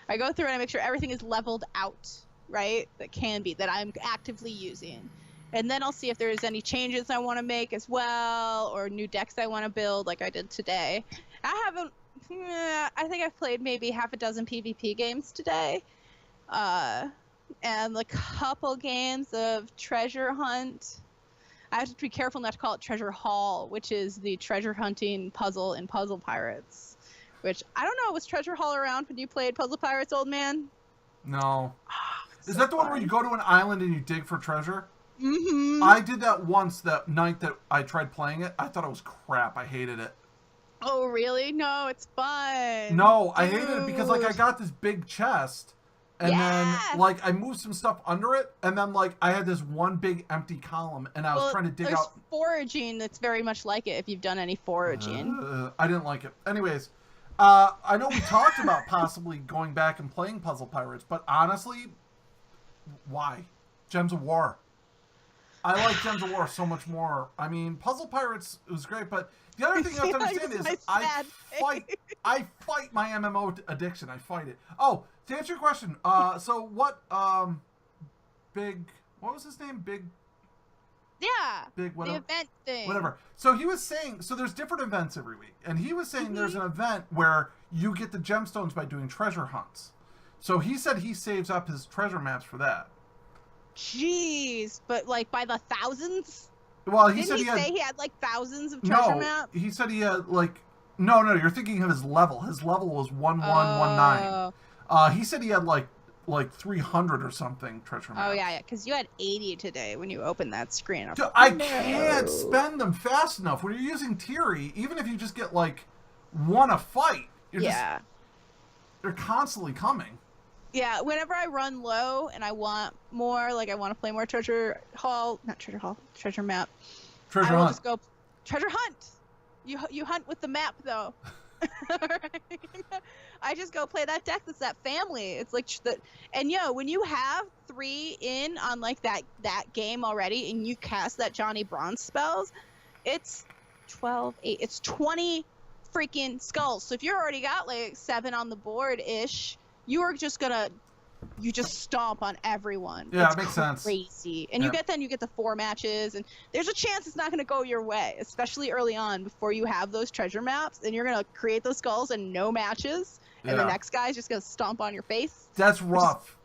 I go through and I make sure everything is leveled out, right? That can be, that I'm actively using. And then I'll see if there's any changes I want to make as well, or new decks I want to build like I did today. I think I've played maybe half a dozen PvP games today. And a couple games of treasure hunt. I have to be careful not to call it treasure haul, which is the treasure hunting puzzle in Puzzle Pirates. Which, I don't know, was treasure haul around when you played Puzzle Pirates, old man? no. Oh, Is that the one where you go to an island and you dig for treasure? Mm-hmm. I did that once that night that I tried playing it. I thought it was crap. I hated it. Oh, really? No, it's fun. No, I hated it because like I got this big chest and Yeah. then like I moved some stuff under it and then like I had this one big empty column and I was trying to dig there's out. foraging that's very much like it if you've done any foraging. I didn't like it. Anyways, I know we talked about possibly going back and playing Puzzle Pirates, but honestly, why? Gems of War. I like Gems of War so much more. I mean, Puzzle Pirates was great, but the other thing you have to understand is I fight my MMO addiction. I fight it. Oh, to answer your question, so what what was his name? Big whatever. The event thing. Whatever. So he was saying, so there's different events every week, and he was saying there's an event where you get the gemstones by doing treasure hunts. So he said he saves up his treasure maps for that. Jeez, but like by the thousands? Well, Didn't he say he had like thousands of treasure maps? He said he had like no, you're thinking of his level. His level was 1119. He said he had like 300 or something treasure maps. Oh yeah, because you had 80 today when you opened that screen. Dude, I can't spend them fast enough. When you're using Tiri, even if you just get like one a fight, they're constantly coming. Yeah, whenever I run low and I want more, like I want to play more treasure map. Treasure I will hunt. just go treasure hunt. You hunt with the map though. I just go play that deck that's that family. It's like and when you have 3 in on like that game already and you cast that Johnny Bronze spells, it's 8, it's 20 freaking skulls. So if you already got like 7 on the board ish, you just stomp on everyone. Yeah, it's it makes sense. Crazy. And you get the 4 matches, and there's a chance it's not going to go your way, especially early on before you have those treasure maps, and you're going to create those skulls and no matches, and the next guy's just going to stomp on your face. That's rough.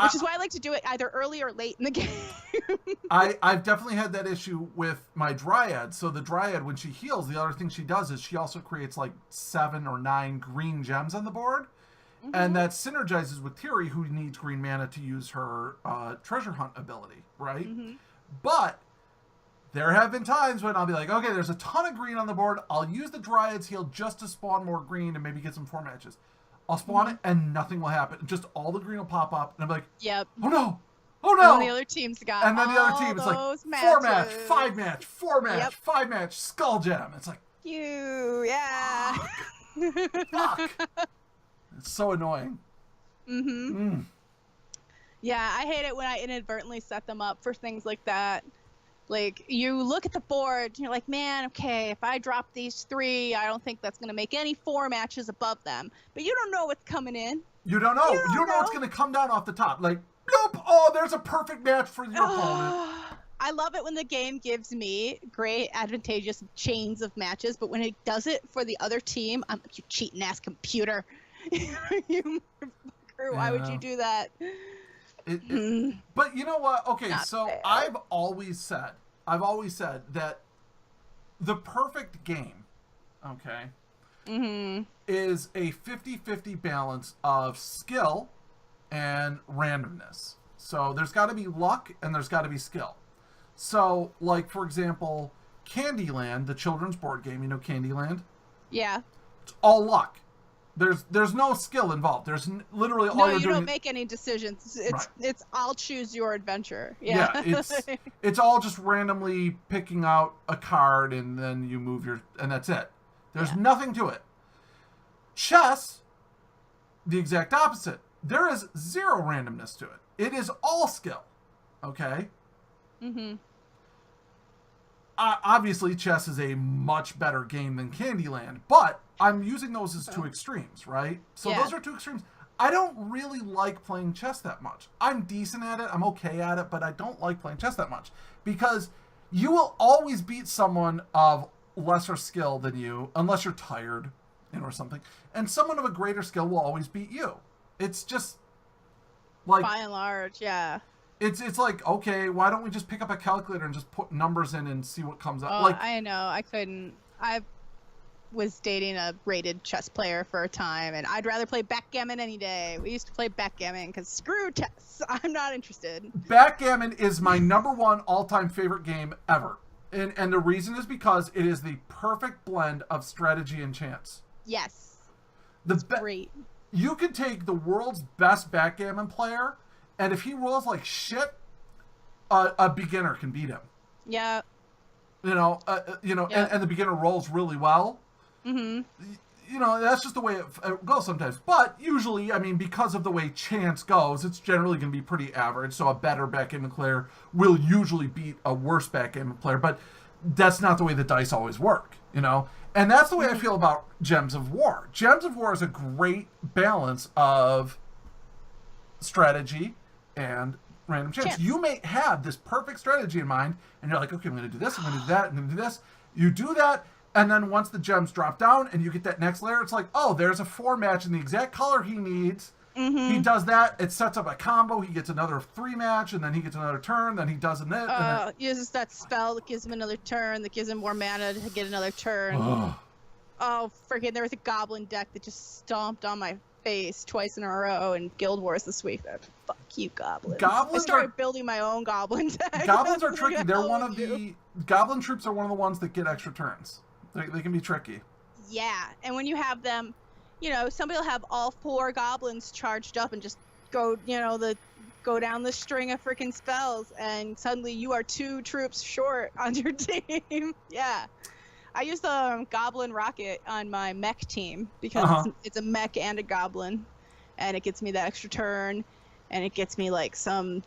Which is why I like to do it either early or late in the game. I've definitely had that issue with my Dryad. So the Dryad, when she heals, the other thing she does is she also creates like 7 or 9 green gems on the board. Mm-hmm. And that synergizes with Tiri, who needs green mana to use her treasure hunt ability, right? Mm-hmm. But there have been times when I'll be like, okay, there's a ton of green on the board. I'll use the Dryad's heal just to spawn more green and maybe get some 4 matches. I'll spawn it and nothing will happen. Just all the green will pop up. And I'm like, yep. Oh no! Oh no! And the other team's got and then the other team, it's like 4 match, 5 match, 4 match, 5 match, skull gem. It's like, yeah. Fuck. It's so annoying. Mm-hmm. Yeah, I hate it when I inadvertently set them up for things like that. Like, you look at the board, and you're like, man, okay, if I drop these 3, I don't think that's going to make any 4 matches above them. But you don't know what's coming in. You don't know. You don't know what's going to come down off the top. Like, nope, oh, there's a perfect match for your opponent. I love it when the game gives me great, advantageous chains of matches, but when it does it for the other team, I'm like, you cheating ass computer. You motherfucker, why would you do that? But you know what? Okay, Not so fair. I've always said that the perfect game, okay, is a 50-50 balance of skill and randomness. So there's got to be luck and there's got to be skill. So, like, for example, Candyland, the children's board game, you know Candyland? Yeah. It's all luck. There's no skill involved. There's literally all No, you're you doing. don't make any decisions. Right. It's I'll choose your adventure. Yeah. It's all just randomly picking out a card and then you move and that's it. There's nothing to it. Chess, the exact opposite. There is zero randomness to it. It is all skill. Okay? Mm-hmm. Obviously, chess is a much better game than Candyland, but I'm using those as two extremes, right? So those are two extremes. I don't really like playing chess that much. I'm decent at it. I'm okay at it, but I don't like playing chess that much because you will always beat someone of lesser skill than you unless you're tired, or something. And someone of a greater skill will always beat you. It's just like, by and large, yeah. It's like, okay, why don't we just pick up a calculator and just put numbers in and see what comes up? Oh, Like, I know. I couldn't. I was dating a rated chess player for a time, and I'd rather play backgammon any day. We used to play backgammon because screw chess. I'm not interested. Backgammon is my number one all-time favorite game ever. And the reason is because it is the perfect blend of strategy and chance. Yes. It's great. You could take the world's best backgammon player, and if he rolls like shit, a beginner can beat him. Yeah. And the beginner rolls really well. Mm-hmm. That's just the way it goes sometimes. But usually, I mean, because of the way chance goes, it's generally going to be pretty average. So a better backgammon player will usually beat a worse backgammon player. But that's not the way the dice always work, And that's the way I feel about Gems of War. Gems of War is a great balance of strategy and random chance. You may have this perfect strategy in mind, and you're like, okay, I'm going to do this, I'm going to do that, I'm going to do this. You do that, and then once the gems drop down and you get that next layer, it's like, oh, there's a 4 match in the exact color he needs. Mm-hmm. He does that, it sets up a combo, he gets another 3 match, and then he gets another turn, then he does it. Uses that spell that gives him another turn, that gives him more mana to get another turn. Oh, freaking, there was a goblin deck that just stomped on my face twice in a row in Guild Wars this week. Fuck you, goblins. I started building my own goblin deck. Goblins are tricky. They're one of the... Goblin troops are one of the ones that get extra turns. They can be tricky. Yeah, and when you have them, somebody will have all 4 goblins charged up and just go, go down the string of freaking spells, and suddenly you are 2 troops short on your team. Yeah. I use the Goblin Rocket on my mech team because it's a mech and a goblin, and it gets me that extra turn, and it gets me like some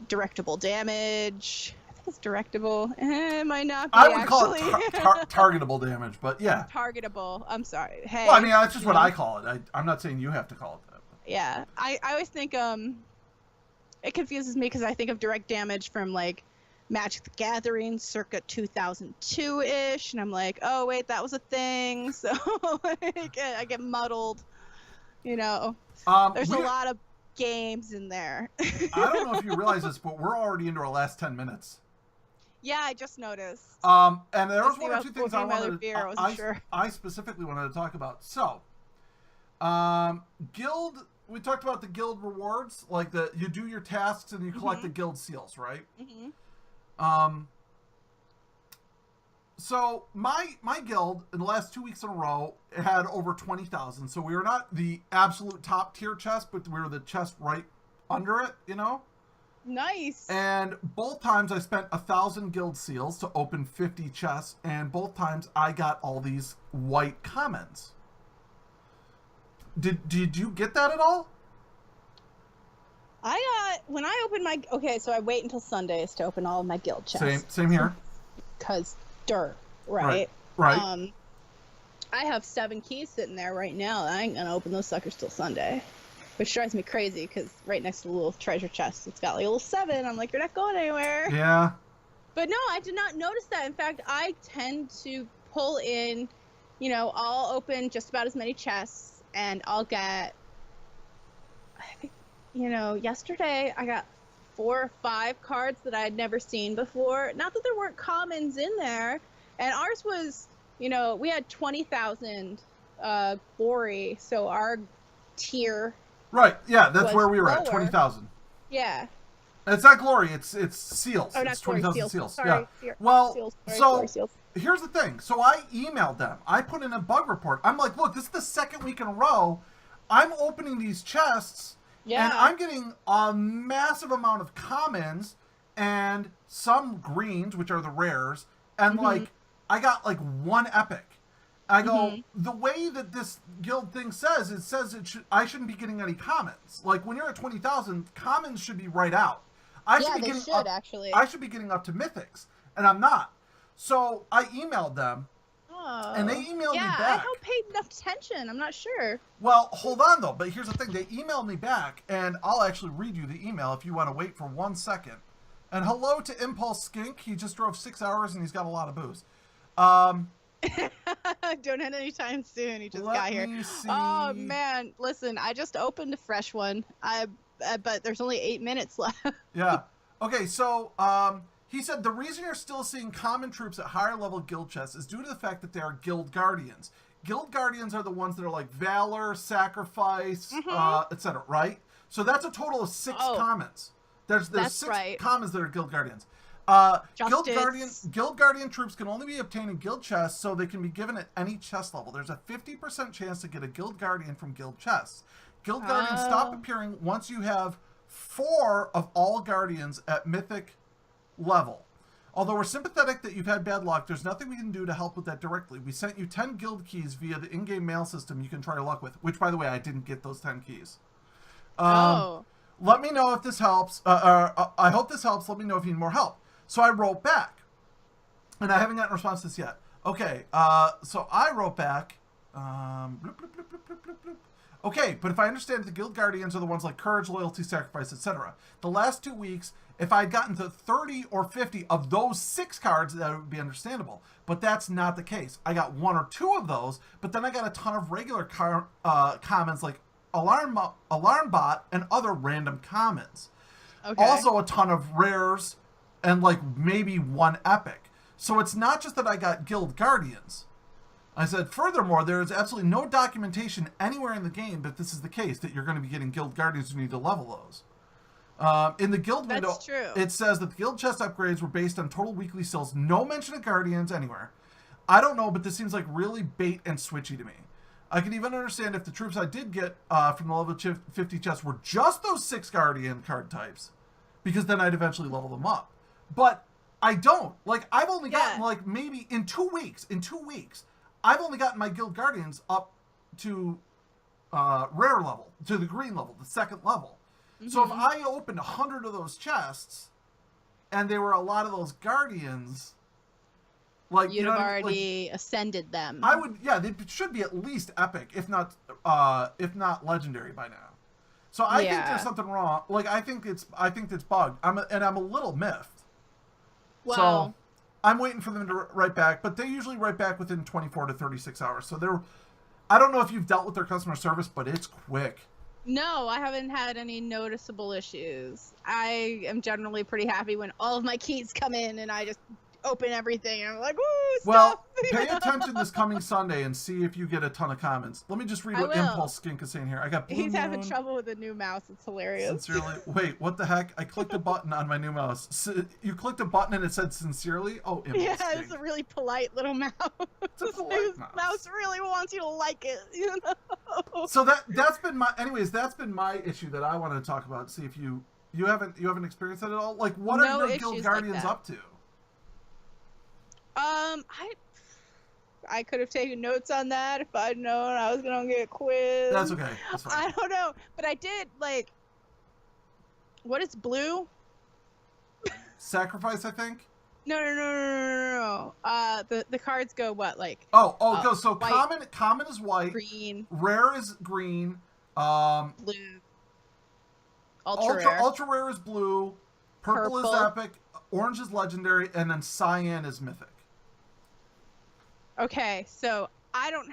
directable damage. I think it's directable. It might not be. I would call it targetable damage, but yeah. Targetable. I'm sorry. Hey. Well, I mean, that's just what I call it. I'm not saying you have to call it that. But. Yeah, I always think it confuses me because I think of direct damage from like Magic the Gathering circa 2002-ish, and I'm like, oh wait, that was a thing. So I get muddled. There's a lot of games in there. I don't know if you realize this, but we're already into our last 10 minutes. Yeah, I just noticed. And there was one or two things I specifically wanted to talk about. So, guild. We talked about the guild rewards, like you do your tasks and you collect the guild seals, right? Mm-hmm. So my guild in the last 2 weeks in a row had over 20,000. So we were not the absolute top tier chest, but we were the chest right under it, Nice. And both times I spent 1,000 guild seals to open 50 chests, and both times I got all these white commons. Did you get that at all? When I open so I wait until Sundays to open all of my guild chests. Same here. Because right? Right. I have 7 keys sitting there right now. I ain't gonna open those suckers till Sunday, which drives me crazy because right next to the little treasure chest, it's got like a little 7. I'm like, you're not going anywhere. Yeah. But no, I did not notice that. In fact, I tend to pull in, I'll open just about as many chests, and I'll get, I think, yesterday I got 4 or 5 cards that I had never seen before. Not that there weren't commons in there. And ours was, we had 20,000 glory, so our tier. Right, yeah, that's where we were at, 20,000. Yeah. It's not glory, it's seals. Oh, it's 20,000 seals. Sorry, yeah. Well, seals. Sorry, seals. here's the thing. So I emailed them. I put in a bug report. I'm like, look, this is the second week in a row. I'm opening these chests, and I'm getting a massive amount of commons and some greens, which are the rares, and like I got like one epic. I go, the way that this guild thing says, it says I shouldn't be getting any commons. Like when you're at 20,000, commons should be right out. I should be getting up to mythics, and I'm not. So I emailed them, and they emailed me back. Yeah, I don't pay enough attention. I'm not sure. Well, hold on though. But here's the thing: they emailed me back, and I'll actually read you the email if you want to wait for 1 second. And hello to Impulse Skink. He just drove 6 hours, and he's got a lot of booze. Don't end anytime soon. He just Let got here. me see. Oh man, listen, I just opened a fresh one. But there's only 8 minutes left. Yeah. Okay, so he said the reason you're still seeing common troops at higher level guild chests is due to the fact that they are guild guardians. Guild guardians are the ones that are like valor, sacrifice, etc. Right? So that's a total of 6 commons. There's 6 commons that are guild guardians. Guild guardian troops can only be obtained in guild chests, so they can be given at any chest level. There's a 50% chance to get a guild guardian from guild chests. Guild guardians stop appearing once you have 4 of all guardians at mythic level. Although we're sympathetic that you've had bad luck, there's nothing we can do to help with that directly. We sent you 10 guild keys via the in-game mail system you can try your luck with, which, by the way, I didn't get those 10 keys. Let me know if this helps. I hope this helps. Let me know if you need more help. So I wrote back, and I haven't gotten a response to this yet. Okay, so I wrote back, okay, but if I understand, the guild guardians are the ones like courage, loyalty, sacrifice, etc. The last 2 weeks, if I had gotten to 30 or 50 of those 6 cards, that would be understandable. But that's not the case. I got 1 or 2 of those, but then I got a ton of regular commons like alarm bot and other random commons. Okay. Also a ton of rares and like maybe 1 epic. So it's not just that I got guild guardians. I said, furthermore, there is absolutely no documentation anywhere in the game that this is the case, that you're going to be getting guild guardians. You need to level those. In the guild window, it says that the guild chest upgrades were based on total weekly sales. No mention of guardians anywhere. I don't know, but this seems like really bait and switchy to me. I can even understand if the troops I did get from the level 50 chest were just those 6 guardian card types, because then I'd eventually level them up. But I don't. Like, I've only gotten, like, maybe in 2 weeks, I've only gotten my guild guardians up to rare level, to the green level, the 2nd level. So if I opened 100 of those chests, and there were a lot of those guardians, like, you'd have already ascended them. I would, yeah, they should be at least epic, if not legendary by now. So I think there's something wrong. Like, I think it's bugged. I'm a little miffed. Well, so I'm waiting for them to write back, but they usually write back within 24 to 36 hours. So I don't know if you've dealt with their customer service, but it's quick. No, I haven't had any noticeable issues. I am generally pretty happy when all of my keys come in and I just open everything and I'm like, ooh, stuff. Well, pay attention this coming Sunday and see if you get a ton of comments. Let me just read what Impulse Skink is saying here. I got Blue He's having trouble with the new mouse. It's hilarious. Sincerely. Wait, what the heck? I clicked a button on my new mouse. You clicked a button and it said sincerely? Oh, Impulse Skink. It's a really polite little mouse. It's a polite mouse really wants you to like it, you know? So that's been my issue that I wanted to talk about. See if you haven't experienced that at all? Like, what are your guild guardians up to? I could have taken notes on that if I'd known I was gonna get quiz. That's okay. That's fine. I don't know, but I did like. What is blue? Sacrifice, I think. No. The cards go what, like? Go. So white, common is white. Green. Rare is green. Blue. Ultra rare is blue. Purple is epic. Orange is legendary, and then cyan is mythic. Okay, so I don't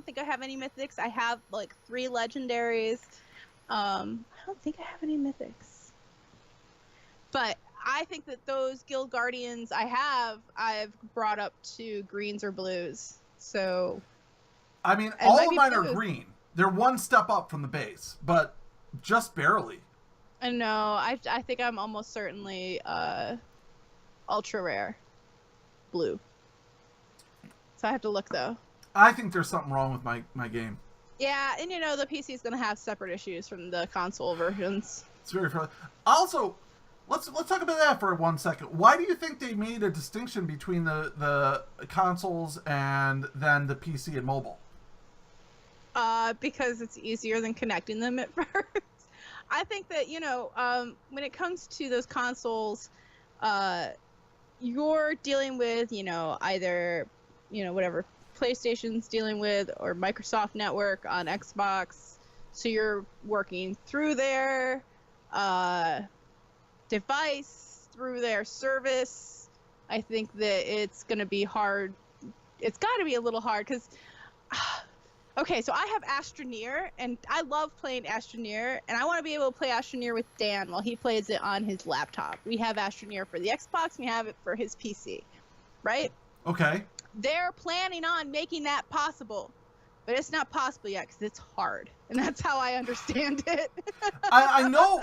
think I have any mythics. I have like 3 legendaries. I don't think I have any mythics. But I think that those guild guardians I've brought up to greens or blues. So I mean, all of mine are green. They're 1 step up from the base, but just barely. No, I think I'm almost certainly ultra rare blue. So I have to look though. I think there's something wrong with my game. Yeah, and the PC is gonna have separate issues from the console versions. It's very fair. Also, let's talk about that for 1 second. Why do you think they made a distinction between the consoles and then the PC and mobile? Because it's easier than connecting them at first. I think that when it comes to those consoles, you're dealing with either whatever PlayStation's dealing with or Microsoft Network on Xbox, so you're working through their device, through their service. I think that it's going to be hard. It's got to be a little hard because okay, so I have Astroneer, and I love playing Astroneer, and I want to be able to play Astroneer with Dan while he plays it on his laptop. We have Astroneer for the Xbox, and we have it for his PC, right? Okay. They're planning on making that possible, but it's not possible yet because it's hard, and that's how I understand it. I know.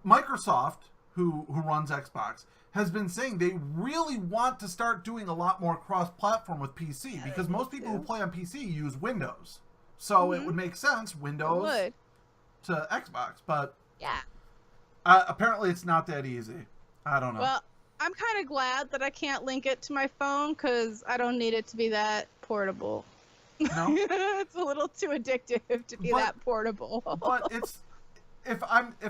Microsoft, who runs Xbox, has been saying they really want to start doing a lot more cross-platform with PC because most people who play on PC use Windows, so it would make sense Windows to Xbox, but yeah, apparently it's not that easy. I don't know. Well, I'm kind of glad that I can't link it to my phone because I don't need it to be that portable. No? It's a little too addictive to be that portable. But if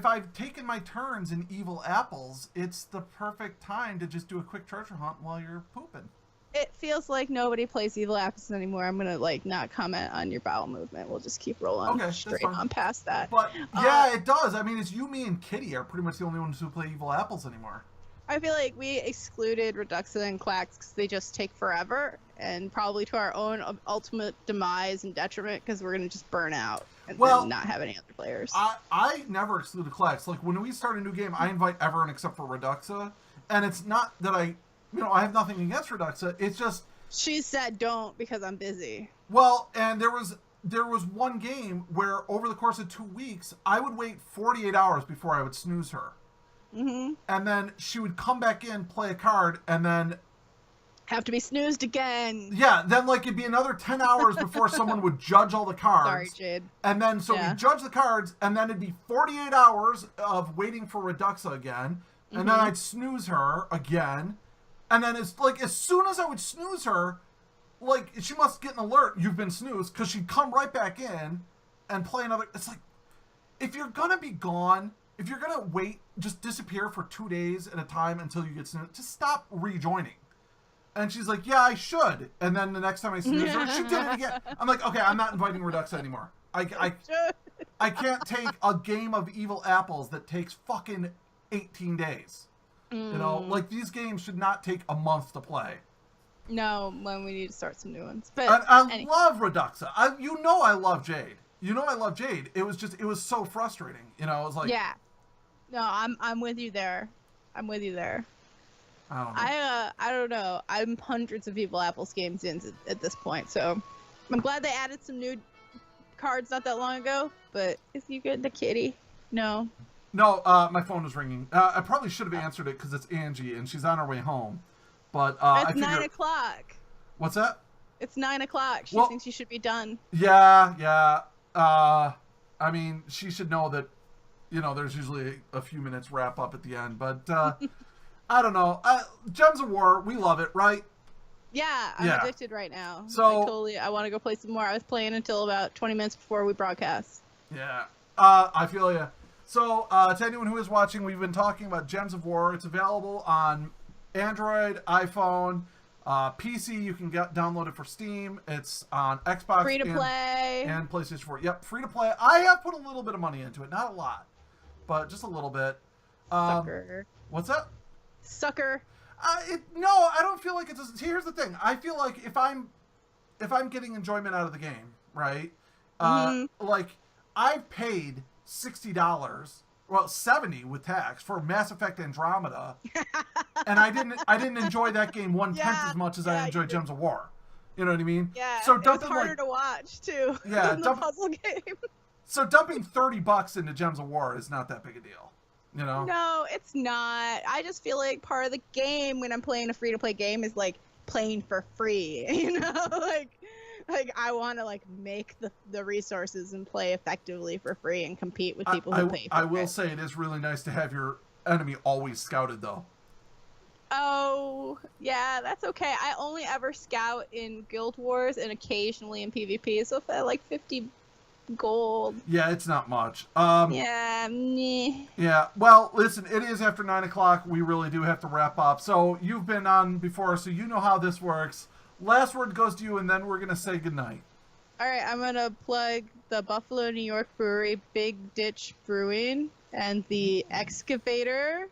I've taken my turns in Evil Apples, it's the perfect time to just do a quick treasure hunt while you're pooping. It feels like nobody plays Evil Apples anymore. I'm gonna not comment on your bowel movement. We'll just keep rolling straight on past that. But yeah, it does. I mean, it's you, me, and Kitty are pretty much the only ones who play Evil Apples anymore. I feel like we excluded Reduxa and Clax because they just take forever, and probably to our own ultimate demise and detriment because we're gonna just burn out and then not have any other players. I never excluded Clax. Like when we start a new game, I invite everyone except for Reduxa, and it's not that I have nothing against Reduxa. It's just she said don't because I'm busy. Well, and there was one game where over the course of 2 weeks, I would wait 48 hours before I would snooze her. Mm-hmm. And then she would come back in, play a card, and then have to be snoozed again. Yeah, then it'd be another 10 hours before someone would judge all the cards. Sorry, Jade. And then we'd judge the cards, and then it'd be 48 hours of waiting for Reduxa again, and then I'd snooze her again, and then it's as soon as I would snooze her, she must get an alert, you've been snoozed, because she'd come right back in and play another. It's if you're gonna be gone, if you're gonna wait, just disappear for 2 days at a time until you get snoozed, just stop rejoining. And she's like, yeah, I should. And then the next time I snooze her, she did it again. I'm like, okay, I'm not inviting Reduxa anymore. I can't take a game of Evil Apples that takes fucking 18 days. These games should not take a month to play. No, when we need to start some new ones. But I love Reduxa. I love Jade. I love Jade. It was so frustrating. It was like, yeah. No, I'm with you there. I'm with you there. I don't know. I'm hundreds of Evil Apples games in at this point, so I'm glad they added some new cards not that long ago. But is you good, the kitty? No. No, my phone was ringing. I probably should have answered it because it's Angie and she's on her way home. But it's 9 o'clock. What's that? It's 9 o'clock. She thinks you should be done. Yeah. I mean, she should know that. There's usually a few minutes wrap up at the end, but I don't know. Gems of War, we love it, right? Yeah, I'm addicted right now. So I want to go play some more. I was playing until about 20 minutes before we broadcast. Yeah, I feel you. So to anyone who is watching, we've been talking about Gems of War. It's available on Android, iPhone, PC. You can download it for Steam. It's on Xbox, free to play, and PlayStation 4. Yep, free to play. I have put a little bit of money into it, not a lot, but just a little bit. Sucker. What's that? Sucker. No, I don't feel like it's. See, here's the thing. I feel like if I'm getting enjoyment out of the game, right? I've paid $60, well, $70 with tax for Mass Effect Andromeda, and I didn't enjoy that game 1/10 as much as I enjoyed Gems of War. You know what I mean? Yeah. So it was harder to watch too. Yeah, than the puzzle game. So dumping $30 into Gems of War is not that big a deal. No, it's not. I just feel like part of the game when I'm playing a free-to-play game is playing for free, you know, like I want to like make the resources and play effectively for free and compete with people who pay for it. I will say it is really nice to have your enemy always scouted, though. Oh, yeah, that's okay. I only ever scout in Guild Wars and occasionally in PvP, so if I like 50 gold. Yeah, it's not much. Yeah, meh. Yeah, well, listen, it is after 9 o'clock. We really do have to wrap up. So you've been on before, so you know how this works. Last word goes to you, and then we're going to say goodnight. All right, I'm going to plug the Buffalo, New York Brewery, Big Ditch Brewing, and the Excavator.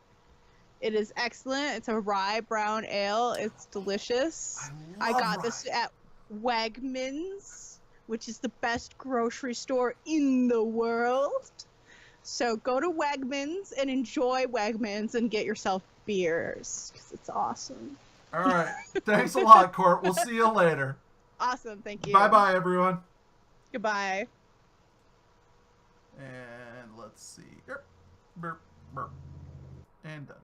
It is excellent. It's a rye brown ale. It's delicious. I got this at Wegmans, which is the best grocery store in the world. So go to Wegmans and enjoy Wegmans and get yourself beers, because it's awesome. All right. Thanks a lot, Court. We'll see you later. Awesome. Thank you. Bye-bye, everyone. Goodbye. And let's see. Burp, burp. And done.